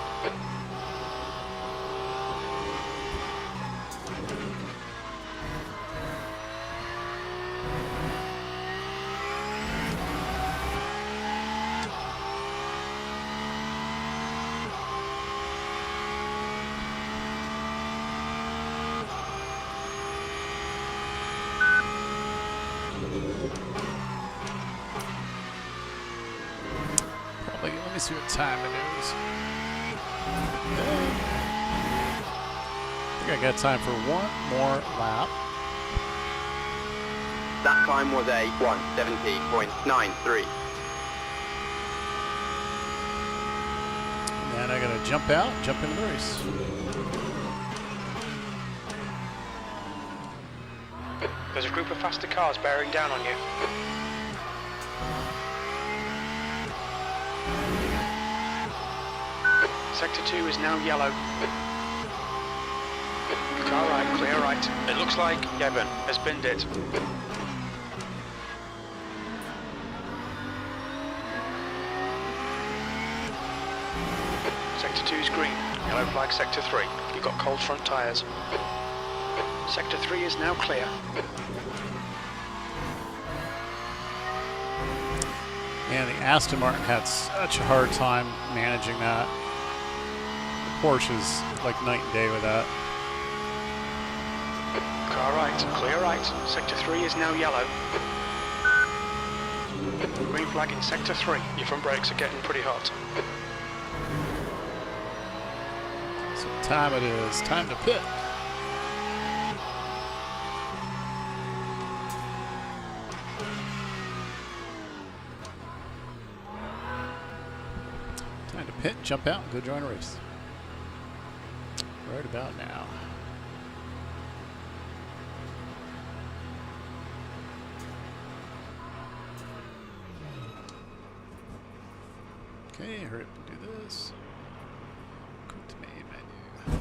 Let me see what time it is. I think I got time for one more lap. That time was a 1:70.93. And then I gotta jump out, jump into the race. There's a group of faster cars bearing down on you. Sector 2 is now yellow. Car right, clear right. It looks like Kevin has binned it. Sector 2 is green. Yellow flag, sector 3. You've got cold front tyres. Sector 3 is now clear. And the Aston Martin had such a hard time managing that. The Porsche's like night and day with that. Car right, clear right. Sector 3 is now yellow. Green flag in sector 3. Your front brakes are getting pretty hot. So what time it is? Time to pit. Hit, jump out, and go join a race. Right about now. Okay, hurry up and do this. Quick main menu.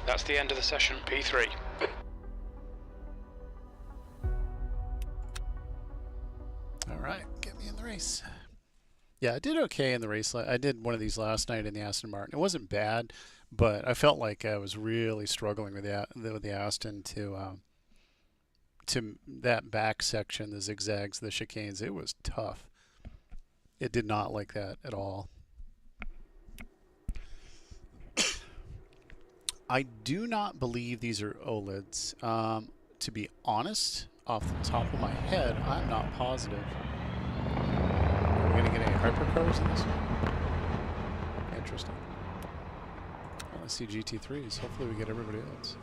That's the end of the session, P3. All right, get me in the race. Yeah, I did okay in the race. I did one of these last night in the Aston Martin. It wasn't bad, but I felt like I was really struggling with the Aston to that back section, the zigzags, the chicanes. It was tough. It did not like that at all. I do not believe these are OLEDs. To be honest, off the top of my head, I'm not positive. Are we going to get any hypercars in this one? Interesting. Well, I see GT3s. Hopefully we get everybody else.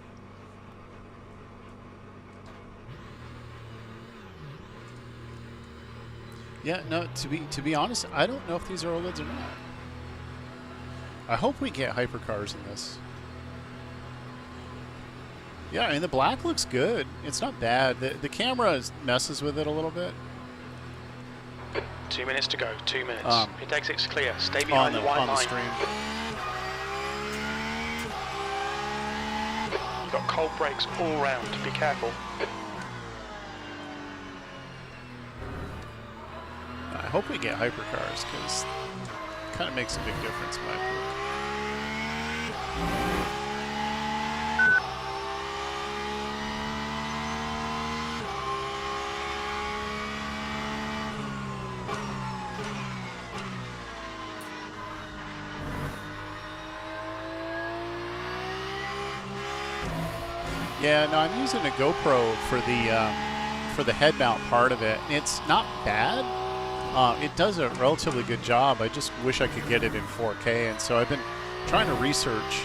Yeah, no, to be honest, I don't know if these are OLEDs or not. I hope we get hypercars in this. Yeah, I mean, the black looks good. It's not bad. The camera messes with it a little bit. 2 minutes to go, 2 minutes. Pit exit's clear. Stay behind the white line. On the stream. You've got cold brakes all round. Be careful. I hope we get hypercars, because it kind of makes a big difference in my opinion. Yeah, no, I'm using a GoPro for the head mount part of it. It's not bad. It does a relatively good job. I just wish I could get it in 4K, and so I've been trying to research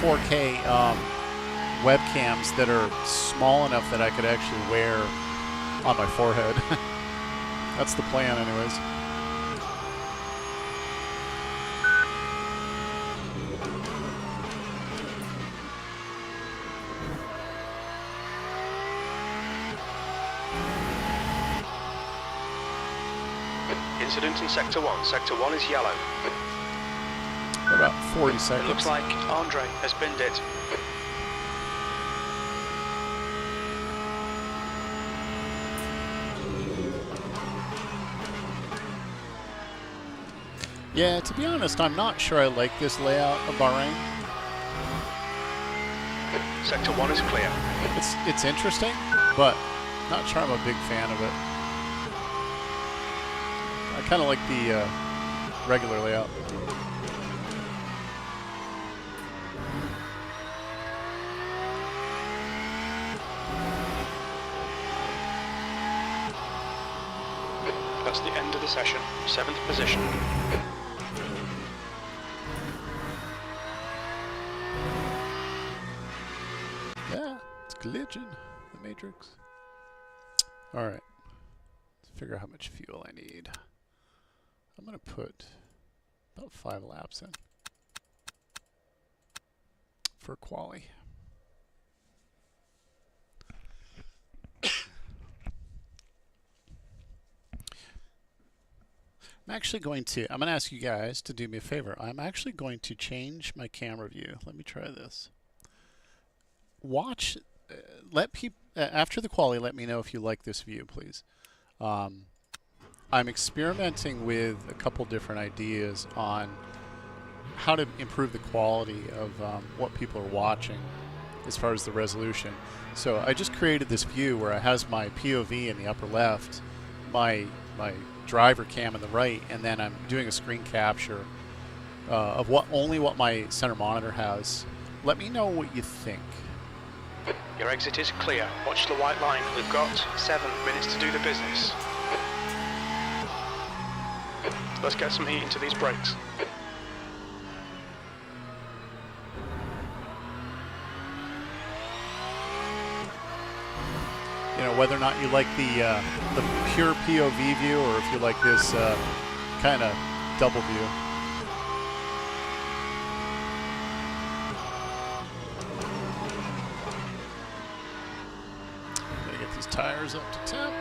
4K webcams that are small enough that I could actually wear on my forehead. That's the plan, anyways. Incident in Sector 1. Sector 1 is yellow. About 40 seconds. It looks like Andre has binned it. Yeah, to be honest, I'm not sure I like this layout of Bahrain. Sector 1 is clear. It's interesting, but not sure I'm a big fan of it. I kind of like the regular layout. That's the end of the session. 7th position. Yeah, it's glitching, the Matrix. All right, let's figure out how much fuel I need. I'm going to put about 5 laps in for quali. I'm going to ask you guys to do me a favor. I'm actually going to change my camera view. Let me try this. Watch, let people, after the quali, let me know if you like this view, please. I'm experimenting with a couple different ideas on how to improve the quality of what people are watching as far as the resolution. So I just created this view where it has my POV in the upper left, my driver cam in the right, and then I'm doing a screen capture of only what my center monitor has. Let me know what you think. Your exit is clear. Watch the white line. We've got 7 minutes to do the business. Let's get some heat into these brakes. you know, whether or not you like the pure POV view, or if you like this kind of double view. Gotta get these tires up to temp.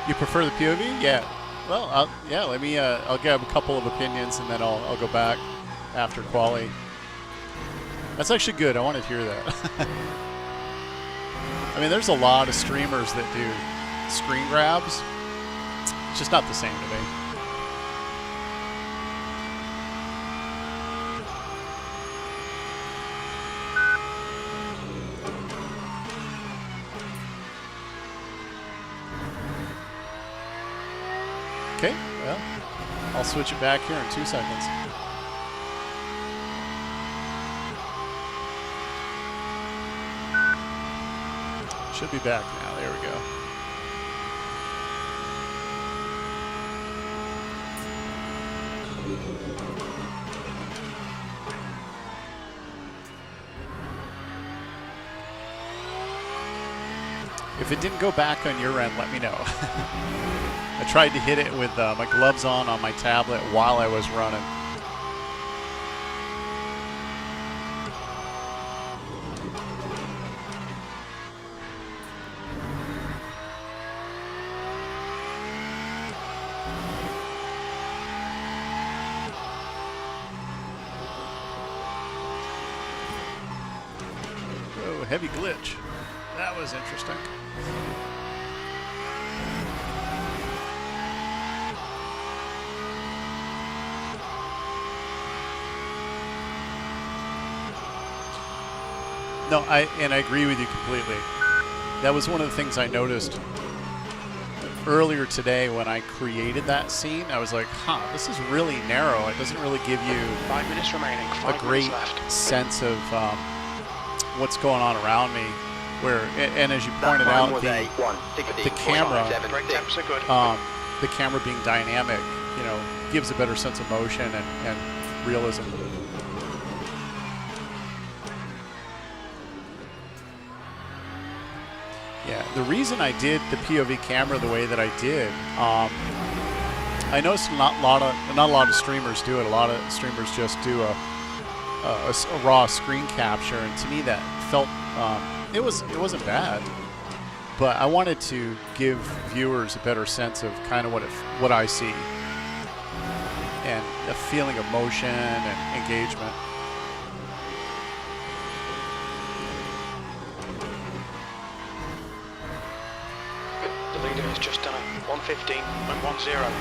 You prefer the POV? Yeah. Well, let me. I'll grab a couple of opinions, and then I'll go back after quali. That's actually good. I wanted to hear that. I mean, there's a lot of streamers that do screen grabs. It's just not the same to me. Okay, well, I'll switch it back here in 2 seconds. Should be back now. There we go. If it didn't go back on your end, let me know. I tried to hit it with my gloves on my tablet while I was running. Oh, heavy glitch. That was interesting. No, I agree with you completely. That was one of the things I noticed earlier today when I created that scene. I was like, huh, this is really narrow. It doesn't really give you 5 minutes remaining. a great sense of what's going on around me. Where, and as you pointed out, the camera, the camera being dynamic, you know, gives a better sense of motion and realism. Yeah, the reason I did the POV camera the way that I did, I noticed not a lot of streamers do it. A lot of streamers just do a raw screen capture, and to me that felt it wasn't bad. But I wanted to give viewers a better sense of kind of what I see, and a feeling of motion and engagement. The leader has just done a 1:15.10.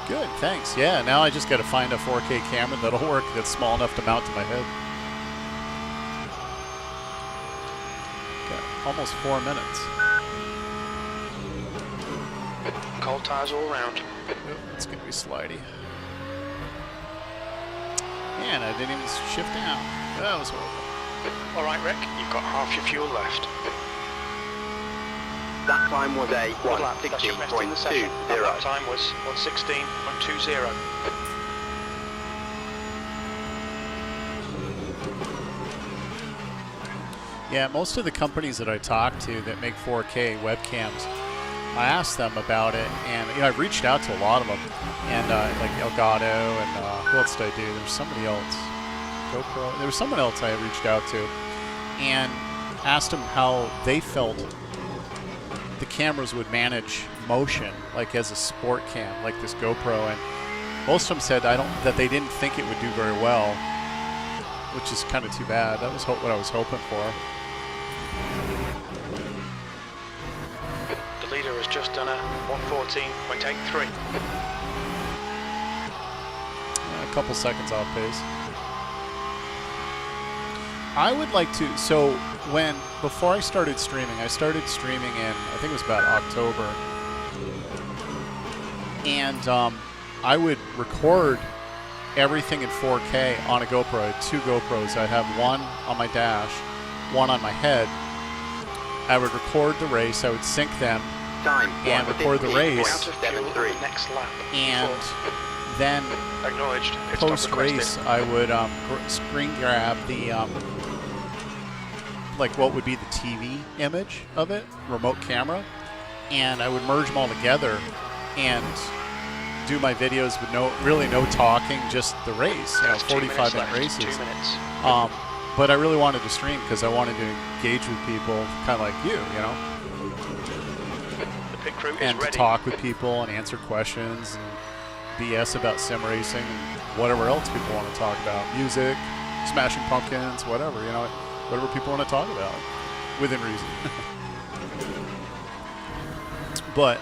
Good, thanks. Yeah, now I just got to find a 4K camera that'll work, that's small enough to mount to my head. Got almost 4 minutes. Cold tires all around. Oh, it's going to be slidey. Man, I didn't even shift down. That was horrible. All right, Rick, you've got half your fuel left. That time was a Good lap, that's your best in the session. That 1:16.20. lap time was 1:16.20. Yeah, most of the companies that I talk to that make 4K webcams, I asked them about it, and you know, I've reached out to a lot of them, and like Elgato, and who else did I do? There was somebody else, GoPro. There was someone else I reached out to, and asked them how they felt the cameras would manage motion, like as a sport cam, like this GoPro, and most of them said that they didn't think it would do very well, which is kind of too bad. That was what I was hoping for. The leader has just done a 1:14.83. A couple seconds off pace. I would like to, so before I started streaming in, I think it was about October, and I would record everything in 4K on a GoPro. I had 2 GoPros. I'd have one on my dash, one on my head. I would record the race, I would sync them, and record the race, Next lap. and then Acknowledged. post-race I would screen grab the like what would be the TV image of it, remote camera, and I would merge them all together and do my videos with really no talking, just the race, 45-minute races. 2 minutes. But I really wanted to stream because I wanted to engage with people, kind of like you, The pit crew is and ready. to talk with people and answer questions and BS about sim racing and whatever else people want to talk about, music, Smashing Pumpkins, whatever, whatever people want to talk about, within reason. But,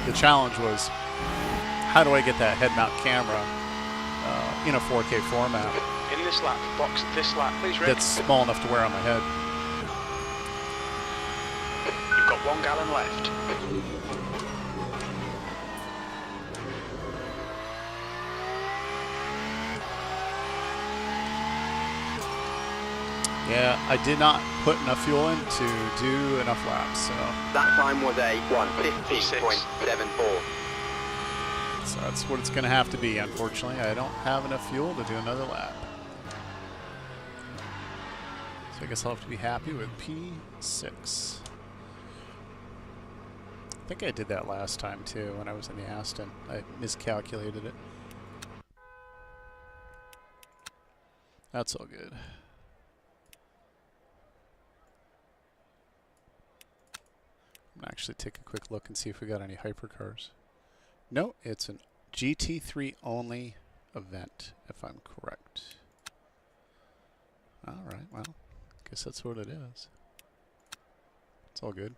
the challenge was, how do I get that head mount camera in a 4K format In this lap, box this lap, please, Rick. that's small enough to wear on my head? You've got 1 gallon left. Yeah, I did not put enough fuel in to do enough laps, so That time was a 1:15.74. that's what it's going to have to be. Unfortunately, I don't have enough fuel to do another lap. So I guess I'll have to be happy with P6. I think I did that last time too when I was in the Aston. I miscalculated it. That's all good. I'm gonna actually take a quick look and see if we got any hypercars. No, it's an GT3 only event, if I'm correct. Alright, well, guess that's what it is. It's all good.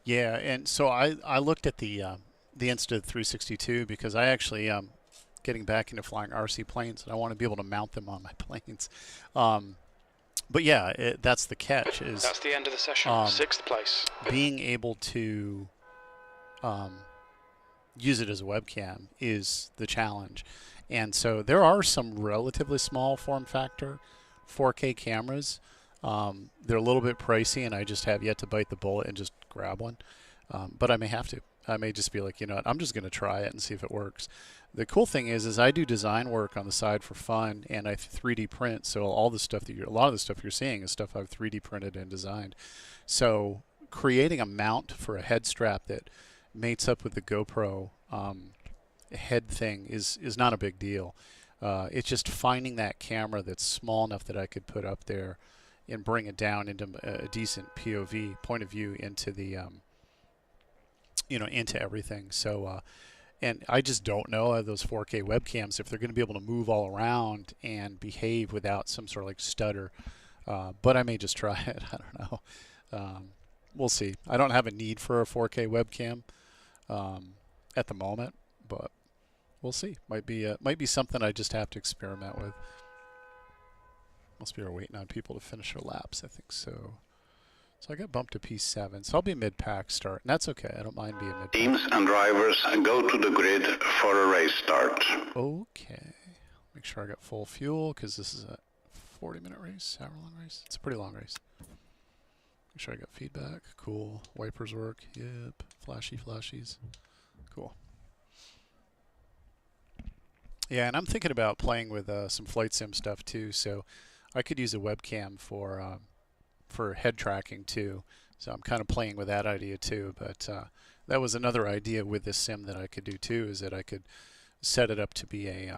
Yeah, and so I looked at the Insta 362 because I actually getting back into flying RC planes, and I want to be able to mount them on my planes. But yeah, that's the catch. That's the end of the session. 6th place. Being able to use it as a webcam is the challenge. And so there are some relatively small form factor 4K cameras. They're a little bit pricey, and I just have yet to bite the bullet and just grab one. But I may have to. I may just be like, you know what, I'm just going to try it and see if it works. The cool thing is I do design work on the side for fun, and I 3D print. So all the stuff that a lot of the stuff you're seeing is stuff I've 3D printed and designed. So creating a mount for a head strap that mates up with the GoPro head thing is not a big deal. It's just finding that camera that's small enough that I could put up there and bring it down into a decent POV, point of view, into the into everything. So and I just don't know those 4K webcams if they're going to be able to move all around and behave without some sort of like stutter. But I may just try it. I don't know. We'll see. I don't have a need for a 4K webcam at the moment, but we'll see. Might be something I just have to experiment with. Must be waiting on people to finish their laps, I think so. So I got bumped to P7, so I'll be mid-pack start, and that's okay. I don't mind being mid-pack. Teams and drivers go to the grid for a race start. Okay. Make sure I got full fuel, because this is a 40-minute race, hour-long race. It's a pretty long race. Make sure I got feedback. Cool. Wipers work. Yep. Flashies. Cool. Yeah, and I'm thinking about playing with some flight sim stuff too, so I could use a webcam for head tracking too. So I'm kind of playing with that idea too, but that was another idea with this sim that I could do too, is that I could set it up to be a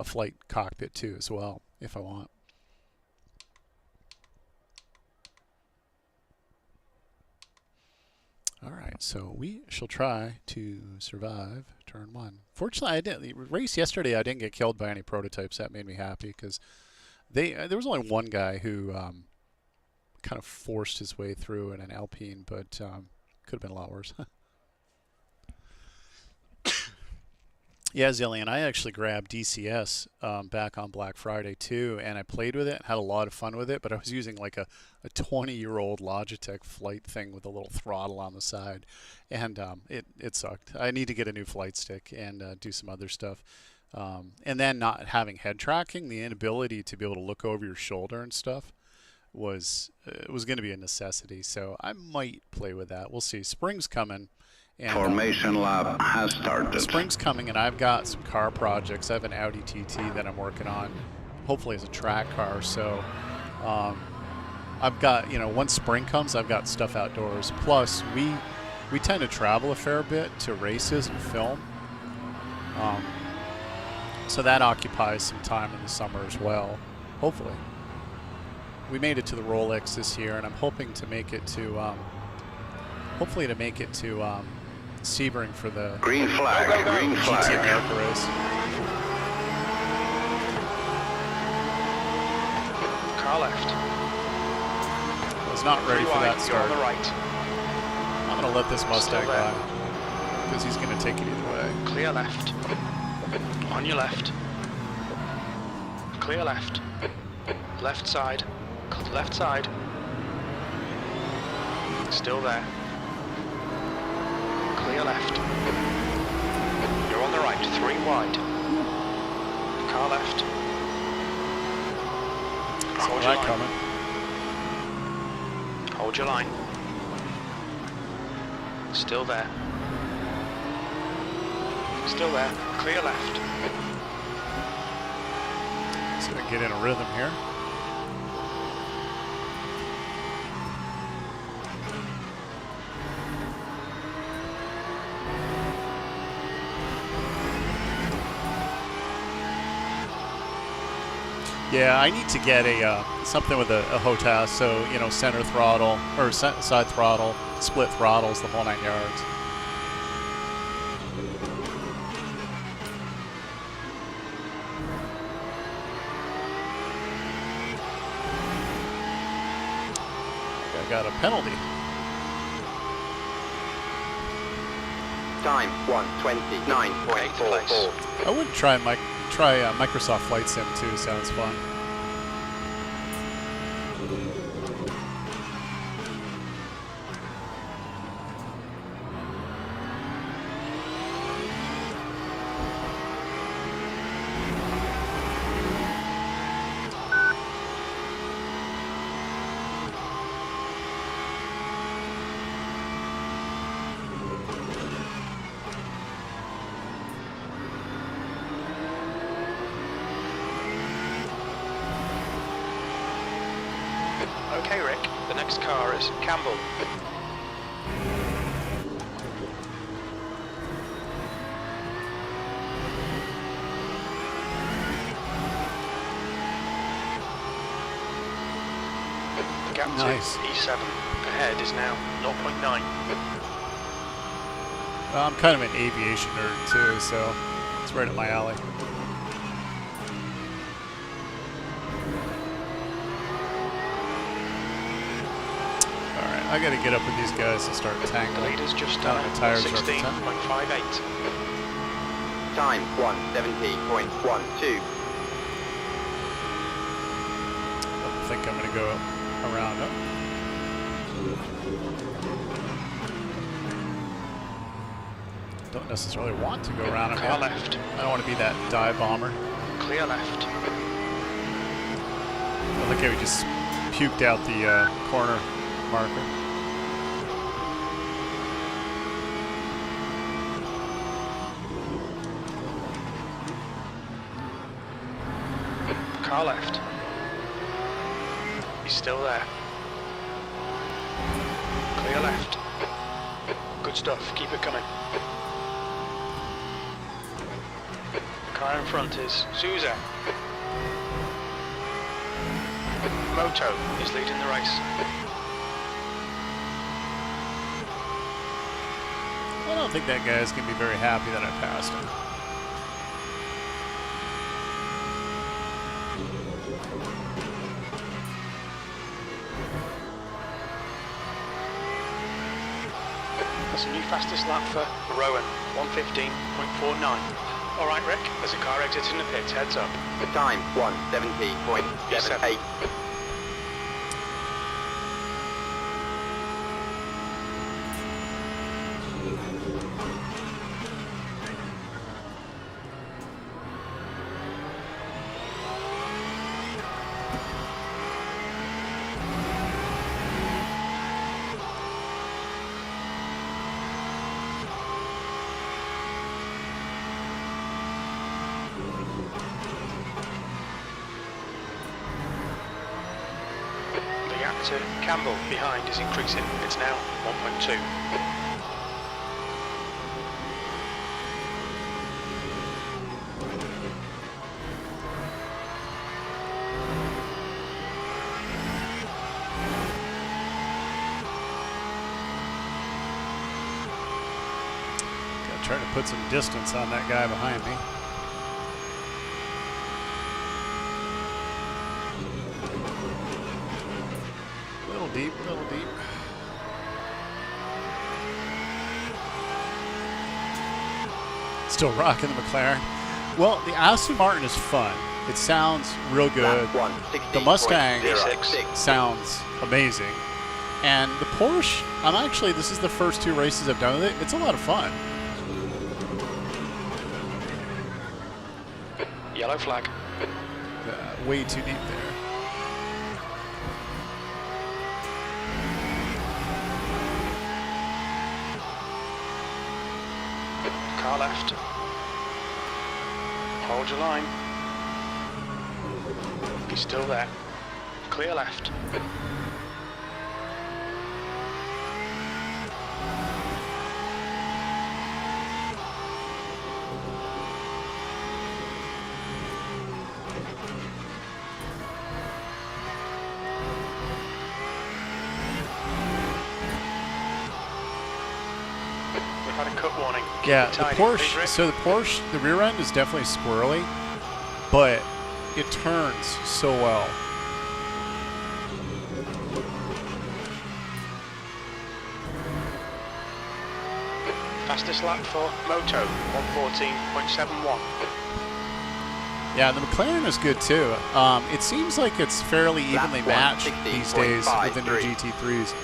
flight cockpit too as well, if I want. Alright, so we shall try to survive turn 1. Fortunately, the race yesterday I didn't get killed by any prototypes. That made me happy, because there was only one guy who kind of forced his way through in an Alpine, but could have been a lot worse. Yeah, Zillion, I actually grabbed DCS back on Black Friday too, and I played with it and had a lot of fun with it, but I was using like a 20-year-old Logitech flight thing with a little throttle on the side, and it sucked. I need to get a new flight stick and do some other stuff. And then not having head tracking, the inability to be able to look over your shoulder and stuff was going to be a necessity. So I might play with that. We'll see. Spring's coming. And, Formation lap has started. Spring's coming, and I've got some car projects. I have an Audi TT that I'm working on, hopefully as a track car. So I've got, you know, once spring comes, I've got stuff outdoors. Plus, we tend to travel a fair bit to races and film. So that occupies some time in the summer as well, hopefully. We made it to the Rolex this year, and I'm hoping to make it to, hopefully to make it to Sebring for the Green flag, green GT flag. America race. Car left. I was not ready for that You're on start. the right. I'm going to let this Mustang Still there. by, because he's going to take it either way. Clear left. On your left. Clear left. Left side. Left side. Still there. Clear left. You're on the right, 3 wide. Car left. Saw Hold your that line. coming. Hold your line. Still there. Still there. Clear left. He's going to get in a rhythm here. Yeah, I need to get a something with a HOTAS, so you know, center throttle or side throttle, split throttles, the whole 9 yards. I got a penalty. Time 1:29.44. I wouldn't try Microsoft Flight Sim too. Sounds fun. Okay, Rick. The next car is Campbell. The gap Nice. to E7 ahead is now 0.9. I'm kind of an aviation nerd too, so it's right up my alley. I got to get up with these guys and start The tangling. leader's just Down done the tires are up to 16.58. Time 1:17.12. I think I'm going to go around him. Don't necessarily want to go around him Car yet. left. I don't want to be that dive bomber. Clear left. I think we just puked out the corner marker. Car left. He's still there. Clear left. Good stuff. Keep it coming. Car in front is Souza. Moto is leading the race. I don't think that guy's going to be very happy that I passed him. That's a new fastest lap for Rowan, 1:15.49. All right, Rick, there's a car exiting the pits, heads up. Time 1:17.78. gap to Campbell behind is increasing. It's now 1.2. Trying to put some distance on that guy behind me. Little deep, little deep. Still rocking the McLaren. Well, the Aston Martin is fun. It sounds real good. The Mustang sounds amazing. And the Porsche, this is the first 2 races I've done with it. It's a lot of fun. Yellow flag. Way too deep there. Car left. Hold your line. He's still there. Clear left. Had a cut warning. Yeah, the Porsche, so the Porsche, the rear end is definitely squirrely, but it turns so well. Fastest lap for Moto, 114.71. Yeah, the McLaren is good too. It seems like it's fairly evenly matched these days with the new GT3s.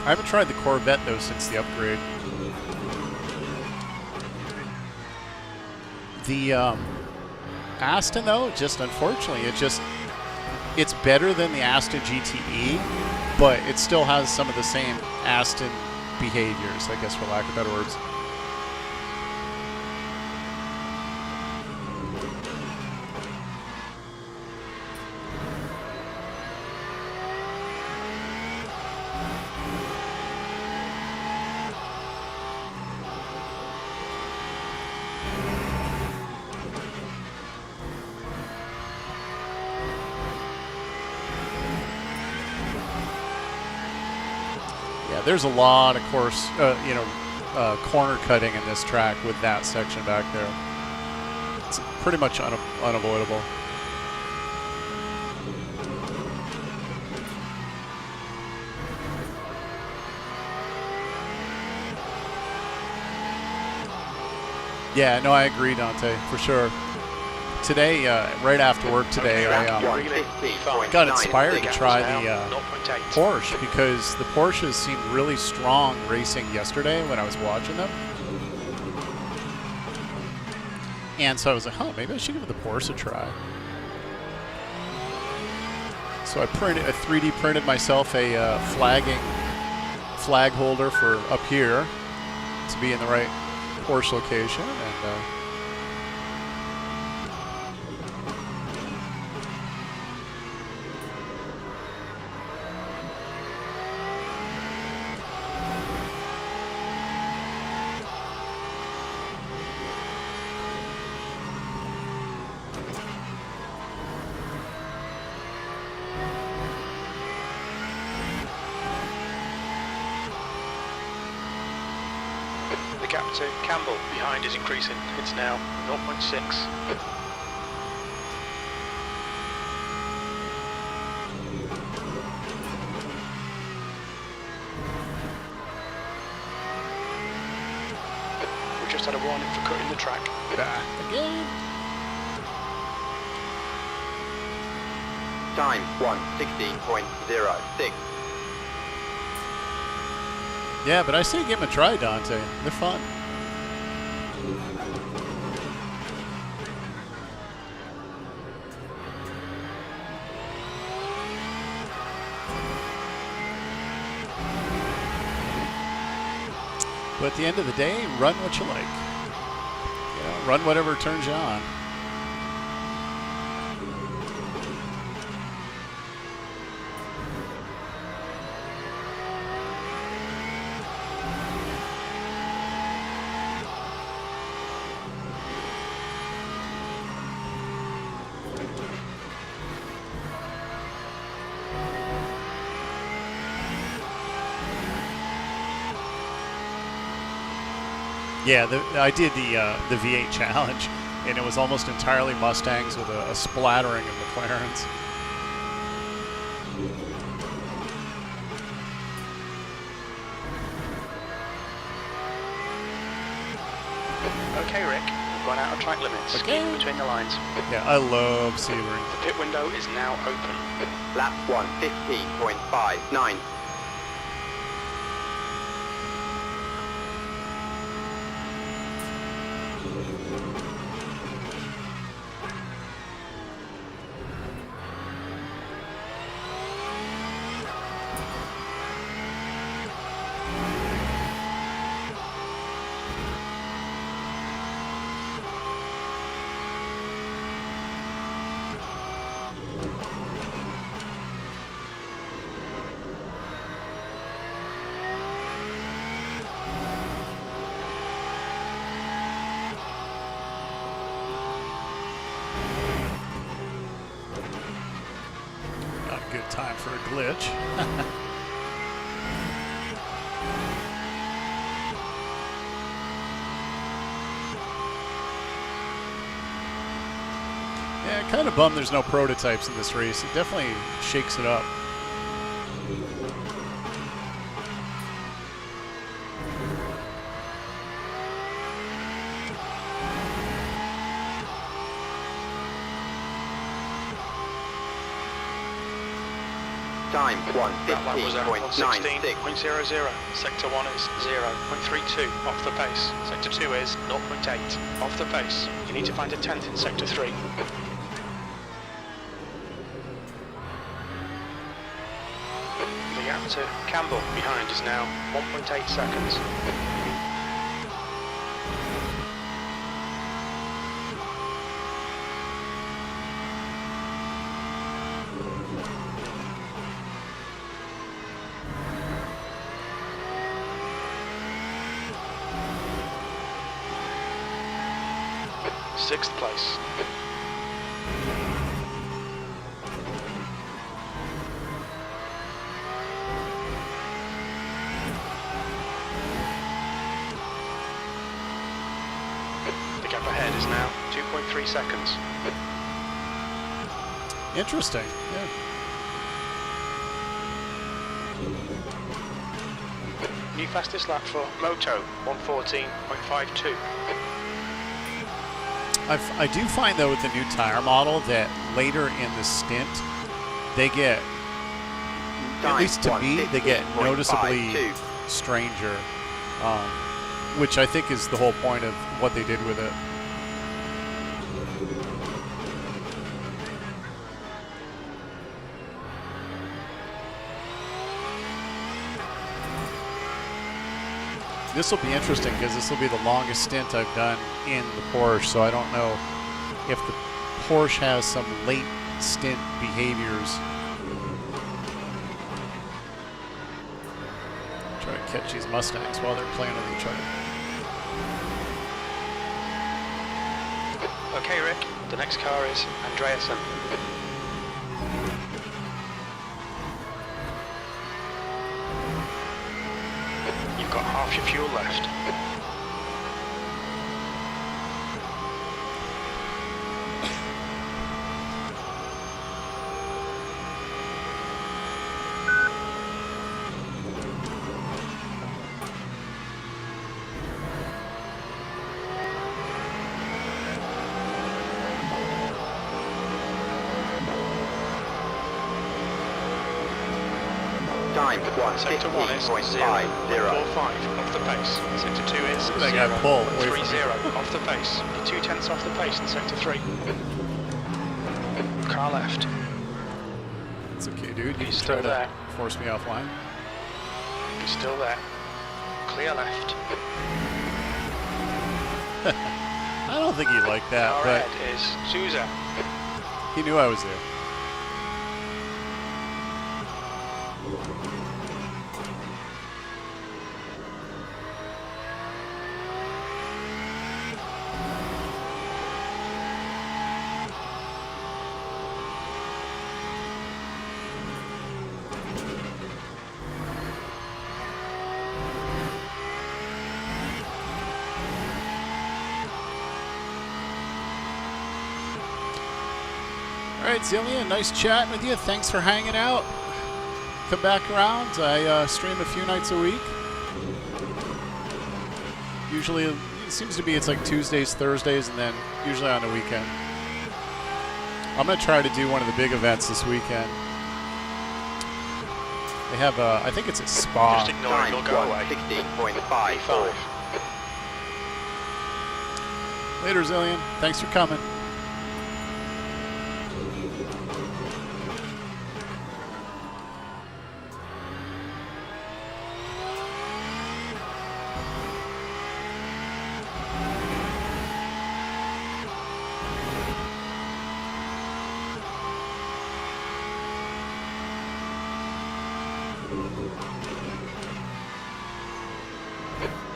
I haven't tried the Corvette though since the upgrade. The Aston though, just unfortunately, it's better than the Aston GTE, but it still has some of the same Aston behaviors, I guess, for lack of better words. There's a lot of course, corner cutting in this track with that section back there. It's pretty much unavoidable. Yeah, no, I agree, Dante, for sure. Today, right after work today, I got inspired to try the Porsche because the Porsches seemed really strong racing yesterday when I was watching them. And so I was like, huh, maybe I should give the Porsche a try. So I 3D printed myself a flag holder for up here to be in the right Porsche location, and gap to Campbell behind is increasing. It's now 0.6. We just had a warning for cutting the track. back again. Time 1:16.06. Yeah, but I say give them a try, Dante. They're fun. But at the end of the day, run what you like. You know, run whatever turns you on. Yeah, I did the V8 challenge, and it was almost entirely Mustangs with a splattering of McLarens. Okay, Rick, we've gone out of track limits. Okay. Keep between the lines. Yeah, I love Sebring. The pit window is now open. Lap 1, 15.59. Good time for a glitch. Yeah, kind of bummed there's no prototypes in this race. It definitely shakes it up. Time That was 1:15.96. 1:16.00. Sector 1 is 0.32 off the pace. Sector 2 is 0.8 off the pace. You need to find a 10th in Sector 3. The gap to Campbell behind is now 1.8 seconds. Sixth place. The gap ahead is now 2.3 seconds. Interesting. Yeah. New fastest lap for Moto, 1:14.52. I do find, though, with the new tire model that later in the stint, they get, at least to me, they get noticeably stranger, which I think is the whole point of what they did with it. This will be interesting because this will be the longest stint I've done in the Porsche, so I don't know if the Porsche has some late stint behaviors. Try to catch these Mustangs while they're playing with each other. Okay, Rick, the next car is Andreasen. You've got half your fuel left. Time Sector 1 is 1:15.50. 0.45 off the pace. Sector 2 is That guy pulled away from me. 0.30 off the pace. You're 2/10 off the pace in Sector 3. Car left. It's okay, dude. You He's can try still to there. force me offline. He's still there. Clear left. I don't think he liked that, Car but ahead is Souza. he knew I was there. All right, Zillion, nice chatting with you. Thanks for hanging out. Come back around. I stream a few nights a week. Usually, it seems to be it's like Tuesdays, Thursdays, and then usually on the weekend. I'm going to try to do one of the big events this weekend. They have, I think it's a spa. Just ignore it, you'll go away. 16.54. Later, Zillion. Thanks for coming.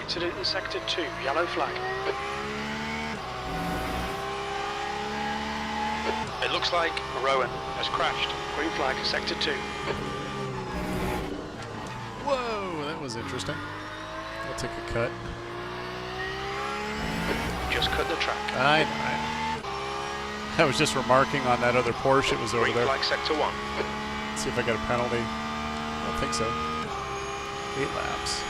Incident in Sector 2, yellow flag. It looks like Rowan has crashed. Green flag, Sector 2. Whoa, that was interesting. I'll take a cut. Just cut the track. I was just remarking on that other Porsche that was over Green there. flag, Sector 1. Let's see if I got a penalty. I don't think so. 8 laps.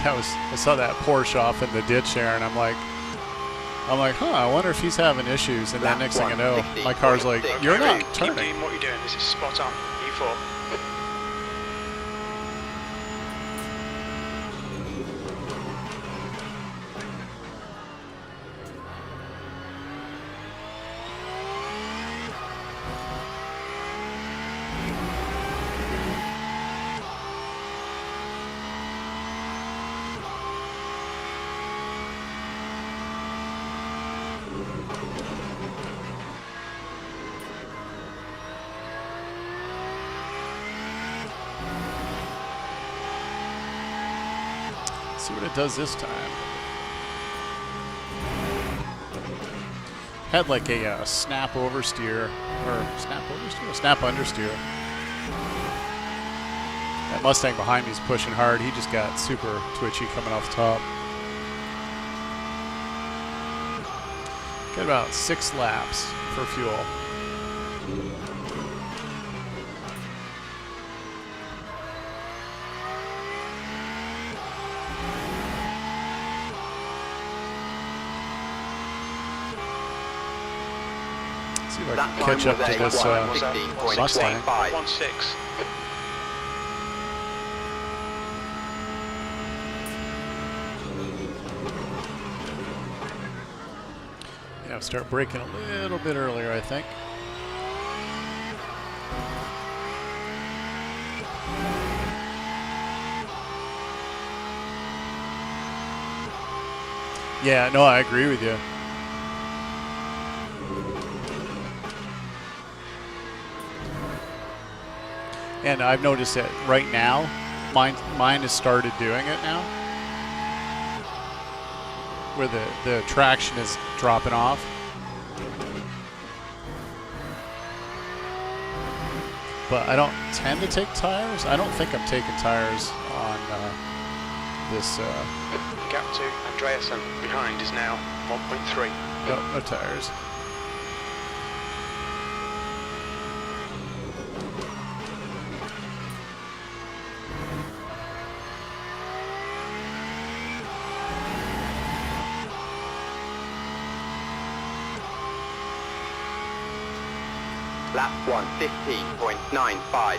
Yeah, I saw that Porsche off in the ditch there, and I'm like, huh, I wonder if he's having issues. And then next thing I know, my car's like, you're not Keep turning. doing what you're doing. This is spot on. E4. See what it does this time. Had like a snap oversteer, or snap oversteer, snap understeer. That Mustang behind me is pushing hard. He just got super twitchy coming off the top. Got about 6 laps for fuel. See if I can catch up to this Mustang. 1-6. Yeah, start braking a little bit earlier, I think. Yeah, no, I agree with you. And I've noticed that right now, mine has started doing it now, where the traction is dropping off. But I don't tend to take tires. I don't think I'm taking tires on this. Gap to Andreasen behind is now 1.3. No tires. Lap 1, 15.95.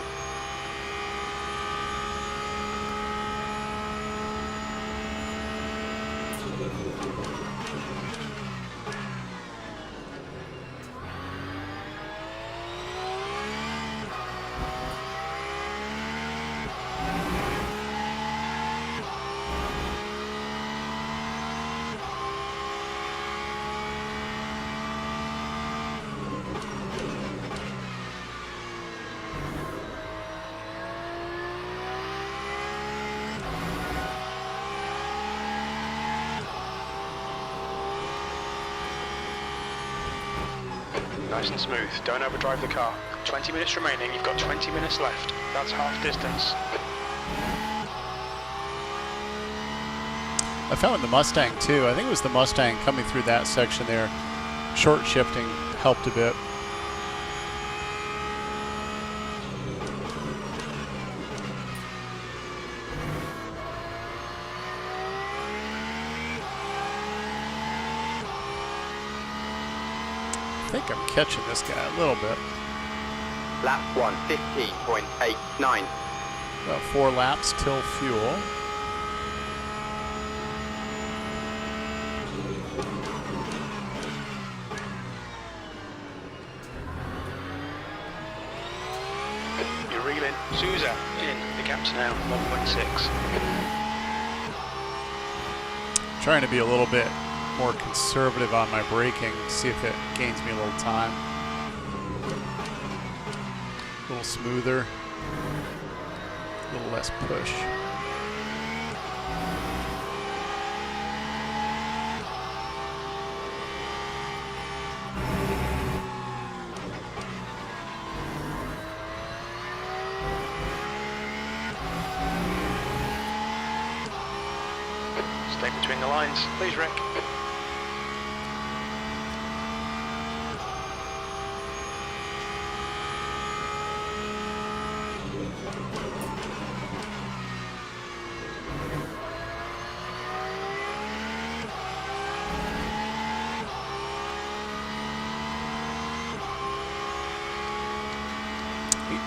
Nice and smooth, don't overdrive the car. 20 minutes remaining, you've got 20 minutes left. That's half distance. I found in the Mustang too. I think it was the Mustang coming through that section there. Short shifting helped a bit. I think I'm catching this guy a little bit. Lap 1:15.89. About 4 laps till fuel. You're reeling. Souza in. The gap's now 1.6. Trying to be a little bit more conservative on my braking, see if it gains me a little time. A little smoother, a little less push. Stay between the lines, please, Rick.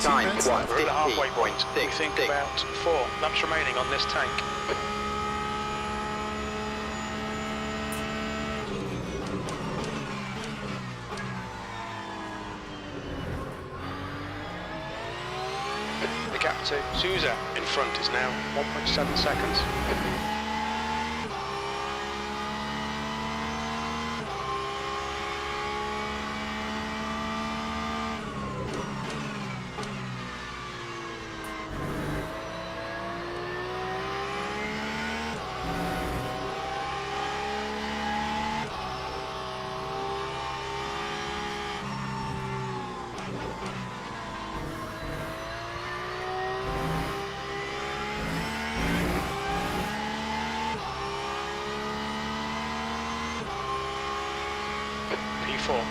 Time We're at the halfway point. We 1:50.66. think about 4 laps remaining on this tank. The gap to Souza in front is now 1.7 seconds. P4. I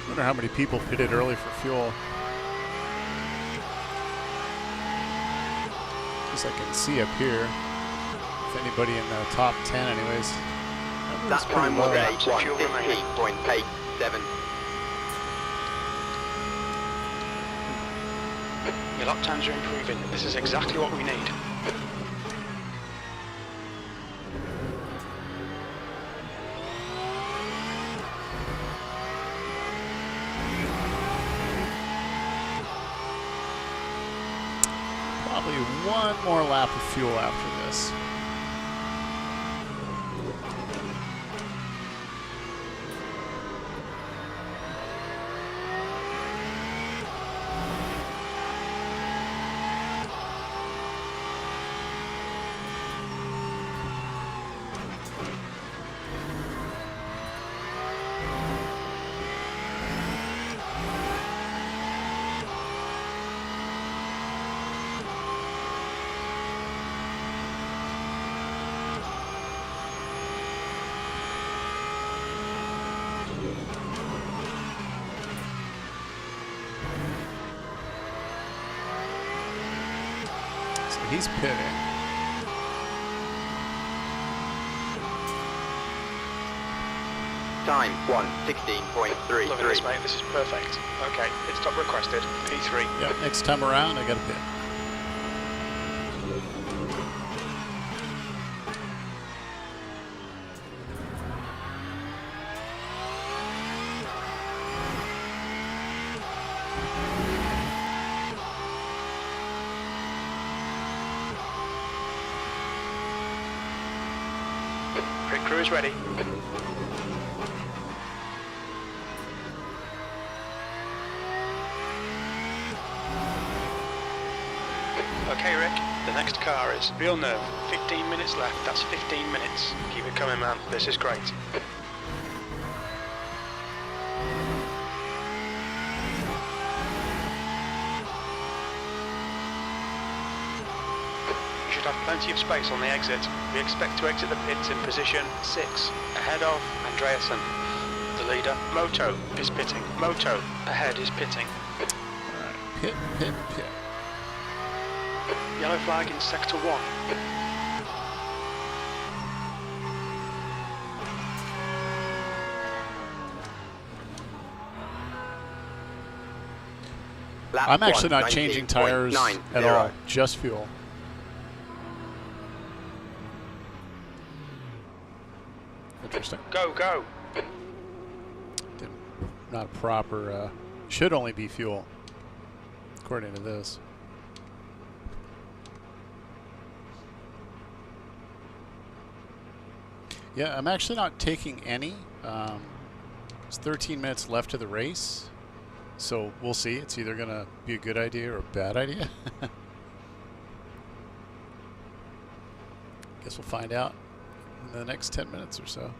wonder how many people pitted early for fuel. As I can see up here, if anybody in the top 10 anyways. That time was low. 1:15.87. Your lap times are improving. This is exactly what we need. Probably one more lap of fuel after this. He's pitting. Time Loving this, 1:16.33. mate. This is perfect. Okay, pit stop requested. P3. Yep, next time around I got a pit. Pit crew is ready. Okay, Rick, the next car is Villeneuve. 15 minutes left, that's 15 minutes. Keep it coming, man, this is great. should have plenty of space on the exit. We expect to exit the pits in position 6, ahead of Andreasen. The leader, Moto, is pitting. Moto, ahead, is pitting. Pit, pit, pit. Yellow flag in sector 1. I'm actually not changing tires at all, just fuel. Interesting. Go, go. Not a proper, should only be fuel, according to this. Yeah, I'm actually not taking any. There's 13 minutes left of the race. So we'll see. It's either going to be a good idea or a bad idea. Guess we'll find out in the next 10 minutes or so.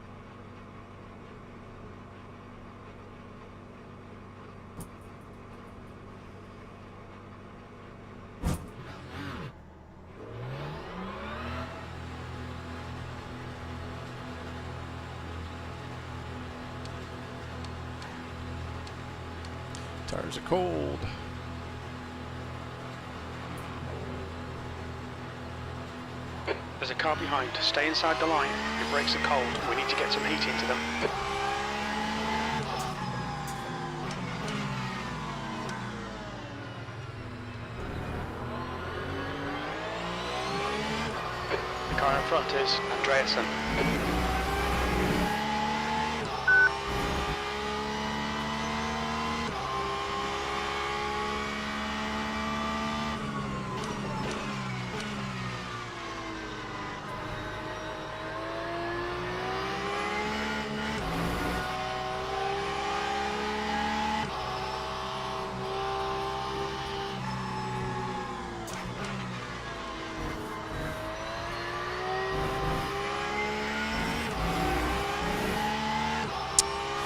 Tires are cold. There's a car behind. Stay inside the line. Your brakes are cold. We need to get some heat into them. The car in front is Andreasen.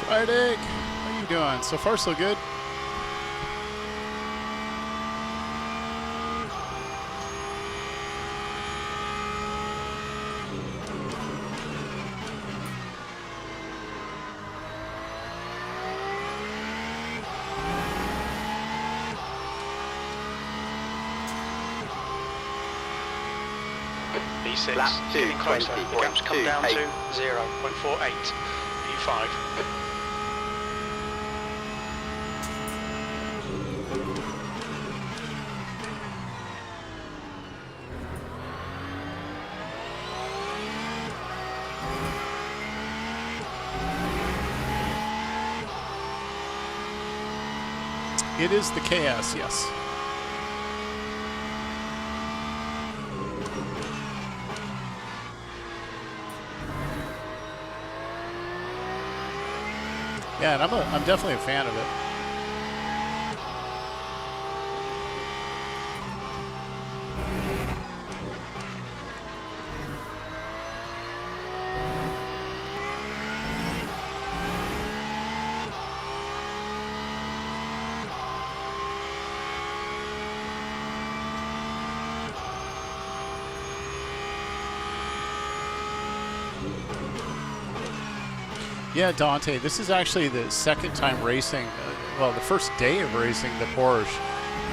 Friday, how you doing? So far, so good. B6, Lap 2, getting closer. The gaps come down to 20.28. 0.48. B5. It is the KS, yes. Yeah, and I'm definitely a fan of it. Yeah, Dante, this is actually the second time racing, well, the first day of racing the Porsche.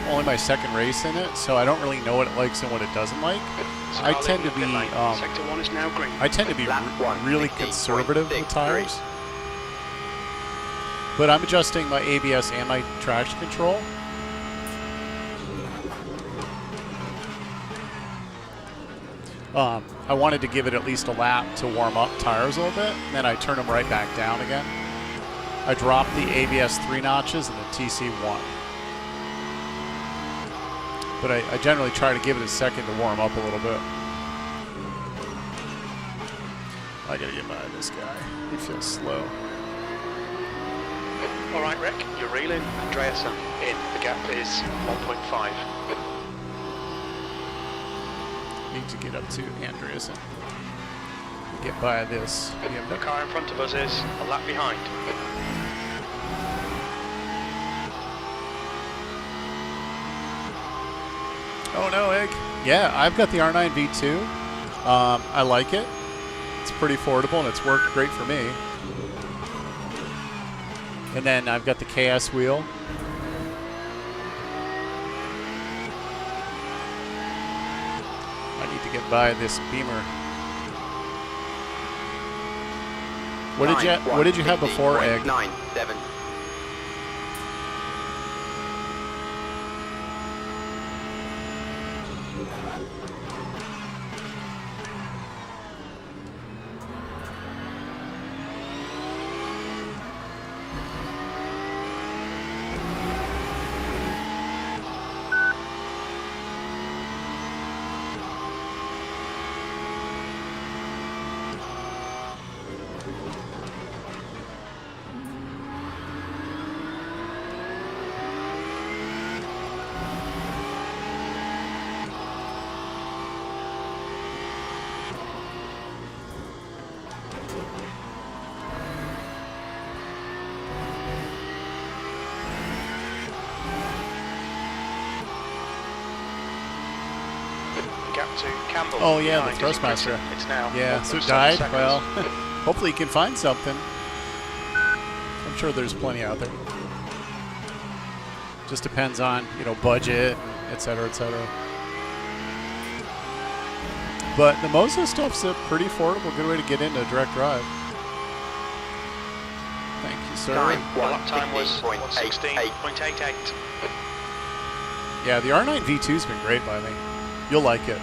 Only my second race in it, so I don't really know what it likes and what it doesn't like. I tend to be, Sector 1 is now green. I tend to be really conservative with tires. But I'm adjusting my ABS and my traction control. I wanted to give it at least a lap to warm up tires a little bit, and then I turn them right back down again. I dropped the ABS 3 notches and the TC 1. But I generally try to give it a second to warm up a little bit. I gotta get behind this guy. He feels slow. All right, Rick, you're reeling. Andreasen in. The gap is 1.5. Need to get up to Andreasen. Get by this The BMW. car in front of us is a lap behind. Oh no, Egg. Yeah, I've got the R9 V2. I like it. It's pretty affordable and it's worked great for me. And then I've got the KS wheel. I need to get by this Beamer. What did you have before, Egg? 97. To Campbell. Oh yeah, the Thrustmaster. It's now. Yeah, so it died. Well, hopefully you can find something. I'm sure there's plenty out there. Just depends on, you know, budget, etc., etc. But the MOZA stuff's a pretty affordable, good way to get into direct drive. Thank you, sir. The lap time was 1:16.88. Yeah, the R9 V2's been great by me. You'll like it.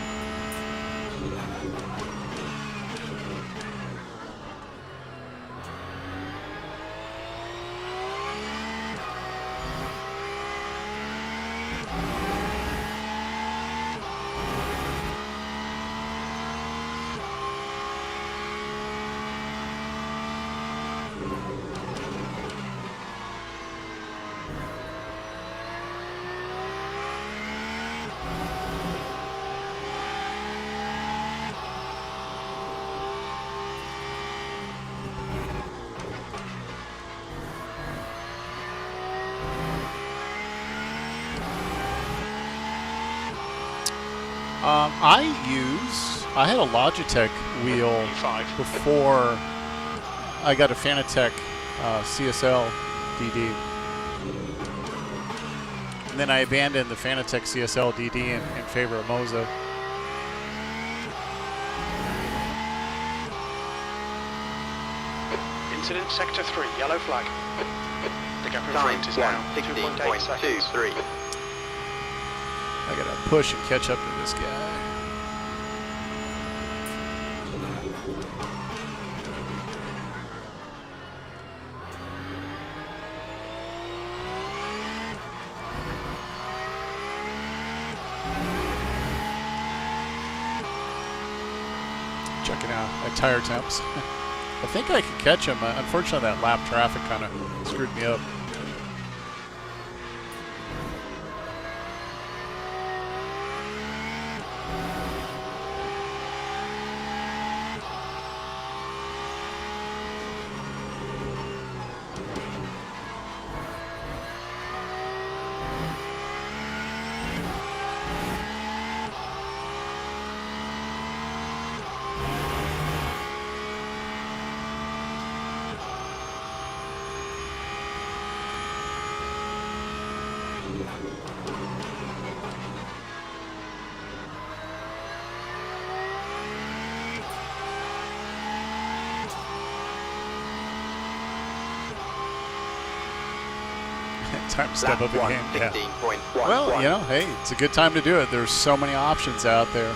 I had a Logitech wheel before I got a Fanatec CSL DD. And then I abandoned the Fanatec CSL DD in favor of MOZA. Incident Sector 3, yellow flag. The gap in Time front is now 2.8 seconds. 16.23. I gotta push and catch up to this guy. Checking out at tire temps. I think I could catch him. Unfortunately, that lap traffic kind of screwed me up. Time to step up again. Yeah. Well, you know, hey, it's a good time to do it. There's so many options out there.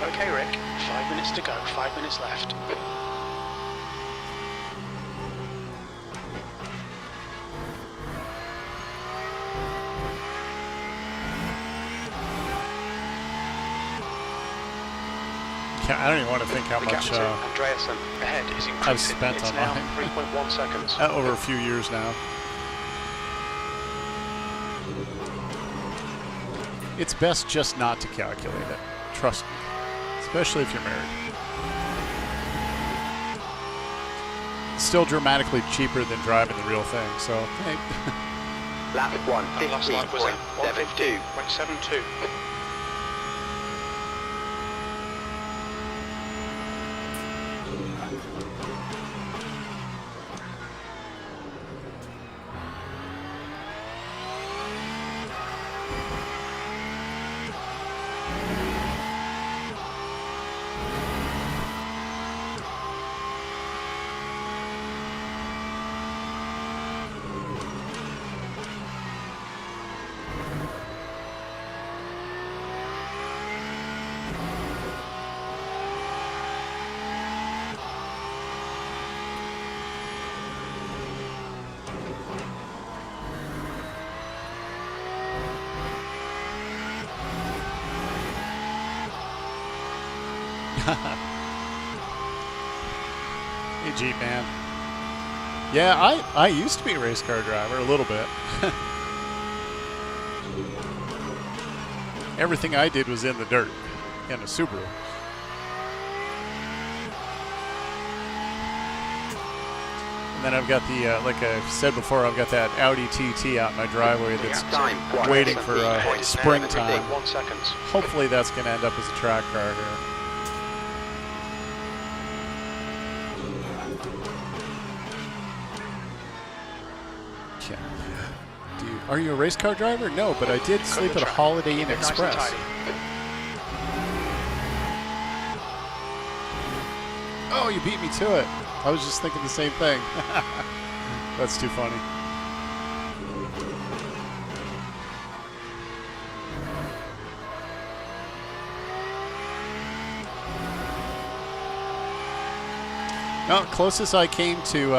Okay, Rick, 5 minutes to go, 5 minutes left. I don't even want to think how The much gap to Andreasen ahead is increasing. I've spent it's on now mine. 3.1 seconds. Over a few years now. It's best just not to calculate it. Trust me. Especially if you're married. It's still dramatically cheaper than driving the real thing, so hey. Lap 1, That last lap was at 15.72. 115.72. Hey, Jeep man. Yeah, I used to be a race car driver a little bit. Everything I did was in the dirt in a Subaru. And then I've got the, like I said before, I've got that Audi TT out in my driveway that's waiting for springtime. 1 second. Hopefully that's going to end up as a track car here. Are you a race car driver? No, but I did sleep at a Holiday Inn Express. Oh, you beat me to it. I was just thinking the same thing. That's too funny. No, closest I came to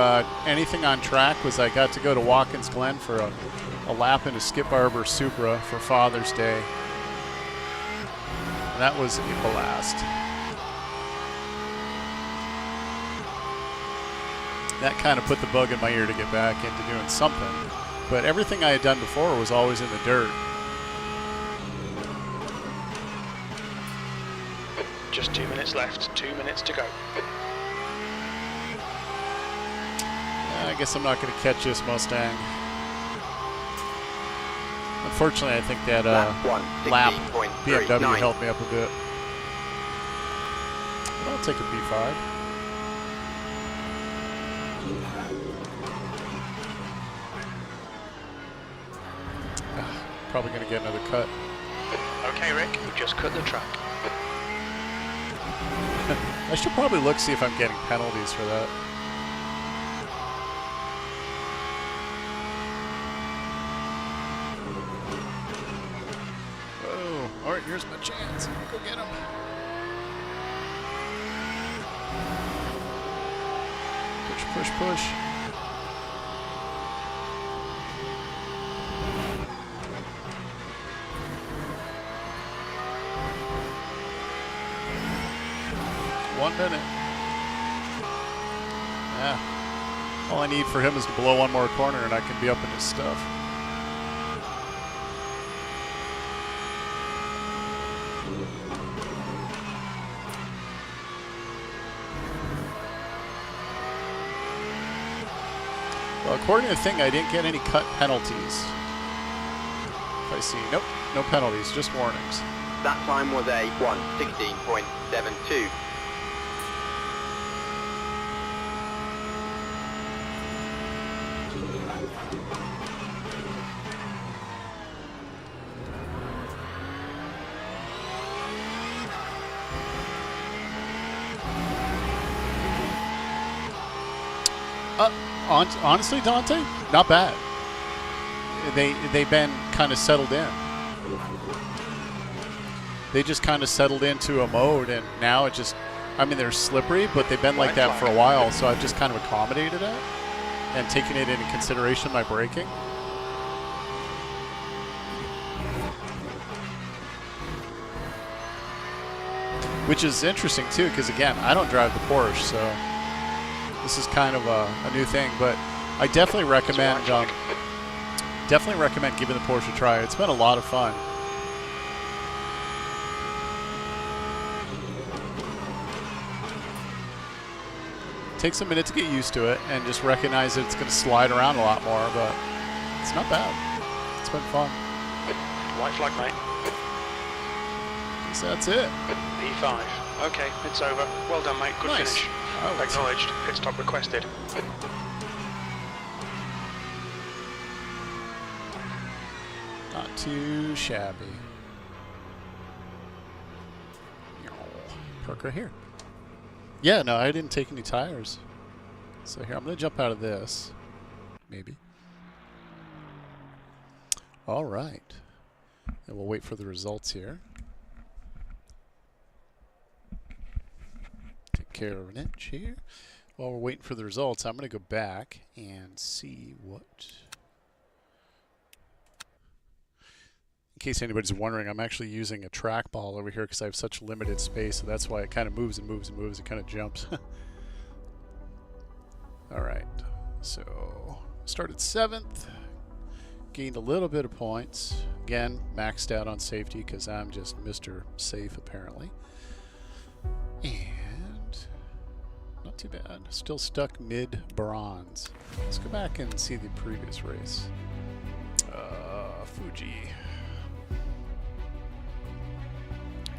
anything on track was I got to go to Watkins Glen for a lap in a Skip Barber Supra for Father's Day. And that was a blast. That kind of put the bug in my ear to get back into doing something. But everything I had done before was always in the dirt. Just 2 minutes left, 2 minutes to go. I guess I'm not going to catch this Mustang. Unfortunately, I think that lap BMW helped me up a bit. But I'll take a P5. Probably going to get another cut. Okay, Rick, you just cut the track. I should probably look, see if I'm getting penalties for that. All right, here's my chance. Go get him. Push, push, push. One minute. Yeah. All I need for him is to blow one more corner and I can be up in his stuff. Well, according to the thing, I didn't get any cut penalties. If I see, nope, no penalties, just warnings. That time was a 1:16.72. Honestly, Dante, not bad. They've been kind of settled in. They just kind of settled into a mode, and now it just, I mean, they're slippery, but they've been like that for a while, so I've just kind of accommodated it and taken it into consideration my braking. which is interesting too, because again, I don't drive the Porsche, so this is kind of a new thing. But I definitely recommend giving the Porsche a try. It's been a lot of fun. Takes a minute to get used to it and just recognize that it's going to slide around a lot more, but it's not bad. It's been fun. White flag, mate. So that's it. P5. Okay, it's over. Well done, mate. Good Nice. finish. Oh, Acknowledged. Pit stop requested. not too shabby. Parker here. Yeah, no, I didn't take any tires. So here, I'm going to jump out of this. Maybe. All right. And we'll wait for the results here. Take care of an inch here. While we're waiting for the results, I'm going to go back and see what... In case anybody's wondering, I'm actually using a trackball over here because I have such limited space, so that's why it kind of moves and moves and moves. It kind of jumps. All right, so started 7th, gained a little bit of points. Again, maxed out on safety because I'm just Mr. Safe apparently. And not too bad. Still stuck mid-bronze. Let's go back and see the previous race. Fuji.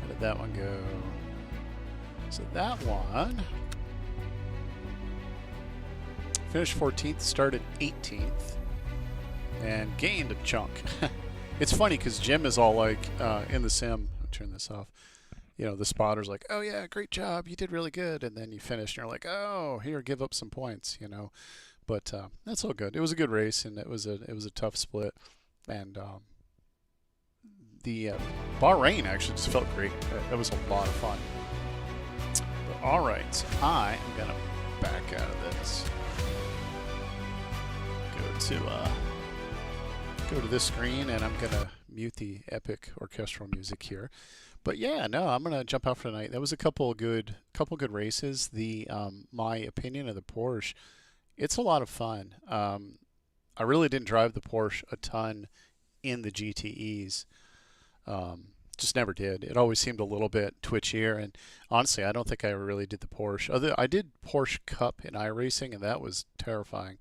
How did that one go? So that one finished 14th, started 18th, and gained a chunk. It's funny because Jim is all like, in the sim, I'll turn this off, you know, the spotter's like, oh yeah, great job, you did really good, and then you finish and you're like, oh, here, give up some points, you know. But that's all good. It was a good race, and it was a tough split. And the Bahrain actually just felt great. That was a lot of fun. But all right, so I am gonna back out of this. Go to this screen, and I'm gonna mute the epic orchestral music here. But yeah, no, I'm gonna jump out for tonight. That was a couple good races. The my opinion of the Porsche, it's a lot of fun. I really didn't drive the Porsche a ton in the GTEs. Just never did. It always seemed a little bit twitchier, and honestly, I don't think I ever really did the Porsche. I did Porsche Cup in iRacing, and that was terrifying,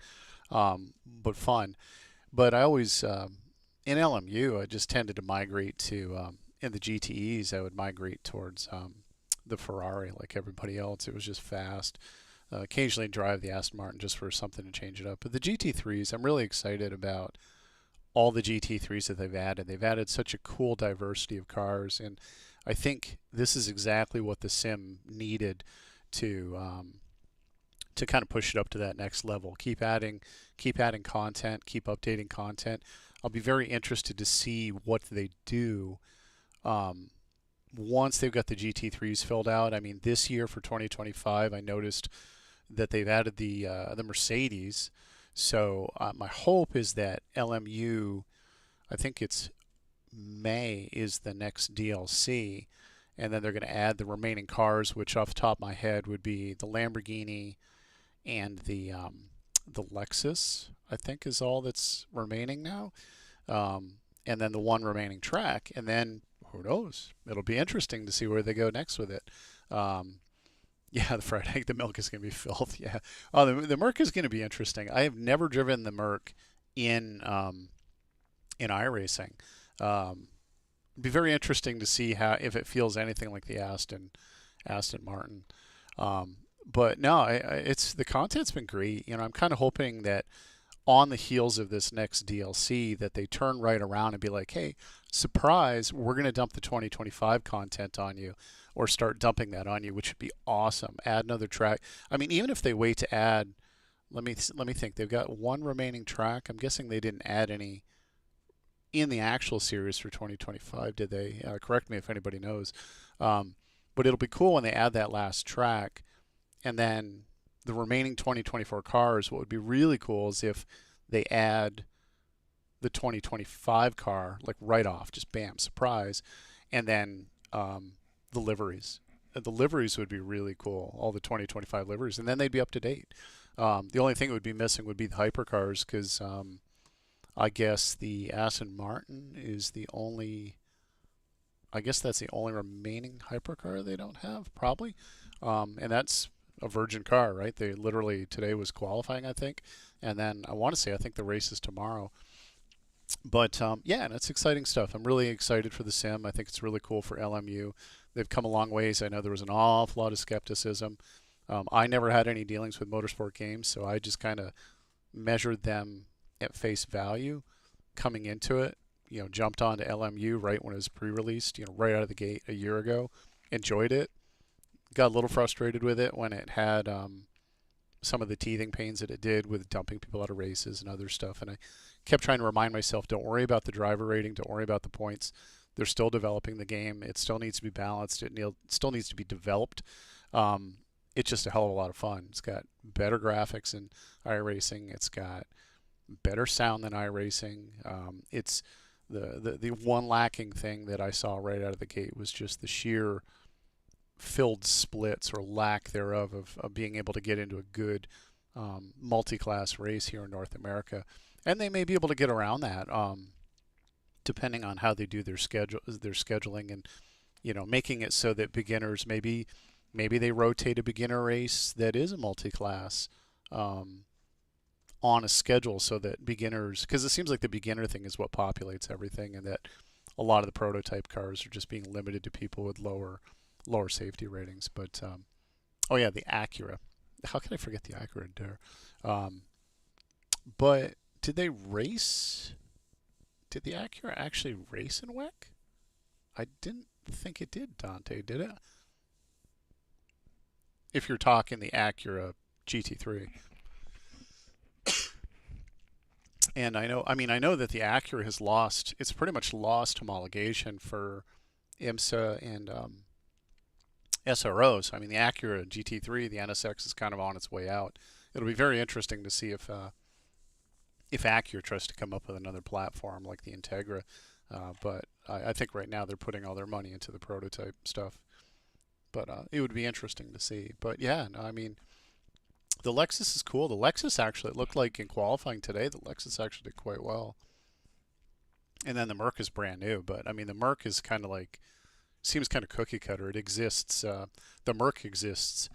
but fun. But I always, in LMU, I just tended to migrate to, in the GTEs, I would migrate towards the Ferrari like everybody else. It was just fast. Occasionally drive the Aston Martin just for something to change it up. But the GT3s, I'm really excited about all the GT3s that they've added. They've added such a cool diversity of cars, and I think this is exactly what the sim needed to kind of push it up to that next level. Keep adding content, keep updating content. I'll be very interested to see what they do once they've got the GT3s filled out. I mean, this year for 2025, I noticed that they've added the Mercedes. So my hope is that LMU, I think it's May, is the next DLC, and then they're going to add the remaining cars, which off the top of my head would be the Lamborghini and the Lexus, I think, is all that's remaining now, and then the one remaining track, and then who knows? It'll be interesting to see where they go next with it. Yeah, the fried egg, the milk is going to be filled. Yeah. Oh, the Merc is going to be interesting. I have never driven the Merc in iRacing. It'd be very interesting to see if it feels anything like the Aston Martin. But no, it's the content's been great. You know, I'm kind of hoping that on the heels of this next DLC that they turn right around and be like, hey, surprise, we're going to dump the 2025 content on you, or start dumping that on you, which would be awesome. Add another track. I mean, even if they wait to add, let me think. They've got one remaining track. I'm guessing they didn't add any in the actual series for 2025, did they? Correct me if anybody knows. But it'll be cool when they add that last track, and then the remaining 2024 cars. What would be really cool is if they add the 2025 car like right off, just bam, surprise, and then the liveries the liveries would be really cool, all the 2025 liveries, and then they'd be up to date. The only thing that would be missing would be the hypercars, because I guess the Aston Martin is the only, I guess that's the only remaining hypercar they don't have, probably. And that's a virgin car, right? They literally, today was qualifying, I think. And then I want to say, I think the race is tomorrow. But yeah, and it's exciting stuff. I'm really excited for the sim. I think it's really cool for LMU. They've come a long ways. I know there was an awful lot of skepticism. I never had any dealings with motorsport games, so I just kind of measured them at face value coming into it. You know, jumped onto LMU right when it was pre-released, you know, right out of the gate a year ago. Enjoyed it. Got a little frustrated with it when it had some of the teething pains that it did with dumping people out of races and other stuff. And I kept trying to remind myself, don't worry about the driver rating, don't worry about the points. They're still developing the game. It still needs to be balanced. It still needs to be developed. It's just a hell of a lot of fun. It's got better graphics than iRacing. It's got better sound than iRacing. It's the one lacking thing that I saw right out of the gate was just the sheer filled splits or lack thereof of being able to get into a good multi-class race here in North America. And they may be able to get around that depending on how they do their scheduling, and, you know, making it so that beginners, maybe they rotate a beginner race that is a multi-class on a schedule, so that beginners, because it seems like the beginner thing is what populates everything, and that a lot of the prototype cars are just being limited to people with lower safety ratings. But oh yeah, the Acura. How can I forget the Acura there? But did they race? Did the Acura actually race in WEC? I didn't think it did, Dante. Did it? If you're talking the Acura GT3. And I know that the Acura has lost, it's pretty much lost homologation for IMSA and SROs. I mean, the Acura GT3, the NSX, is kind of on its way out. It'll be very interesting to see if Acura tries to come up with another platform like the Integra. But I think right now they're putting all their money into the prototype stuff. But it would be interesting to see. But yeah, no, I mean, the Lexus is cool. The Lexus actually, it looked like in qualifying today, the Lexus actually did quite well. And then the Merc is brand new. But I mean, the Merc is kind of like, seems kind of cookie cutter. It exists. The Merc exists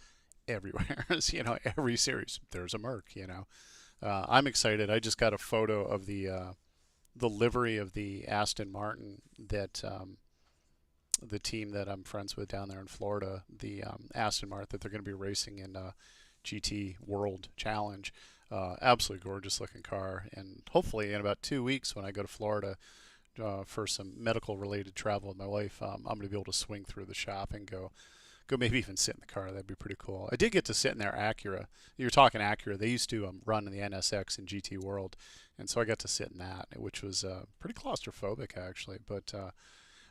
everywhere. You know, every series there's a Merc. You know, I'm excited. I just got a photo of the livery of the Aston Martin that the team that I'm friends with down there in Florida, the Aston Martin that they're going to be racing in GT World Challenge. Absolutely gorgeous looking car, and hopefully in about 2 weeks when I go to Florida for some medical related travel with my wife, I'm going to be able to swing through the shop and go maybe even sit in the car. That'd be pretty cool. I did get to sit in their Acura. You're talking Acura. They used to run in the NSX in GT World, and so I got to sit in that, which was pretty claustrophobic actually. But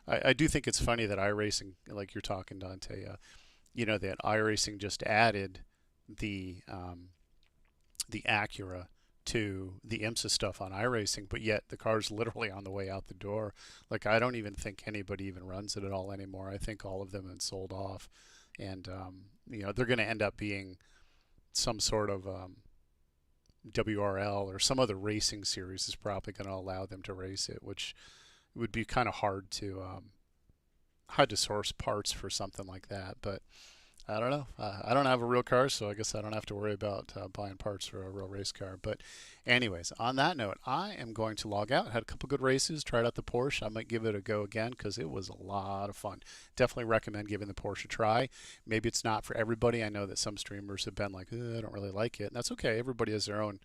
I do think it's funny that iRacing, like you're talking, Dante, you know, that iRacing just added the Acura to the IMSA stuff on iRacing, but yet the car's literally on the way out the door. Like, I don't even think anybody even runs it at all anymore. I think all of them have been sold off, and you know, they're going to end up being some sort of WRL or some other racing series is probably going to allow them to race it, which would be kind of hard to source parts for something like that. But I don't know. I don't have a real car, so I guess I don't have to worry about buying parts for a real race car. But anyways, on that note, I am going to log out. Had a couple good races, tried out the Porsche. I might give it a go again because it was a lot of fun. Definitely recommend giving the Porsche a try. Maybe it's not for everybody. I know that some streamers have been like, I don't really like it. And that's okay. Everybody has their own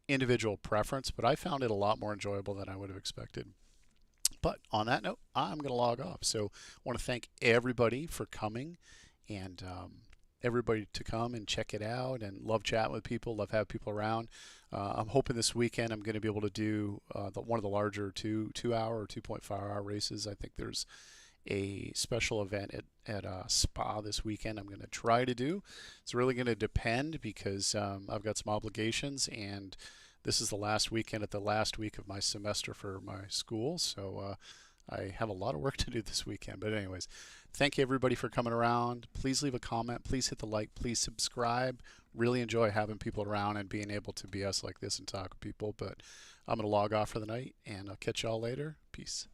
individual preference, but I found it a lot more enjoyable than I would have expected. But on that note, I'm going to log off. So I want to thank everybody for coming, and everybody to come and check it out, and love chatting with people, love having people around. I'm hoping this weekend I'm going to be able to do one of the larger 2-hour or 2.5-hour races. I think there's a special event at Spa this weekend I'm going to try to do. It's really going to depend because I've got some obligations, and this is the last weekend at the last week of my semester for my school, so I have a lot of work to do this weekend. But anyways, thank you everybody for coming around. Please leave a comment. Please hit the like. Please subscribe. Really enjoy having people around and being able to BS like this and talk with people. But I'm going to log off for the night, and I'll catch y'all later. Peace.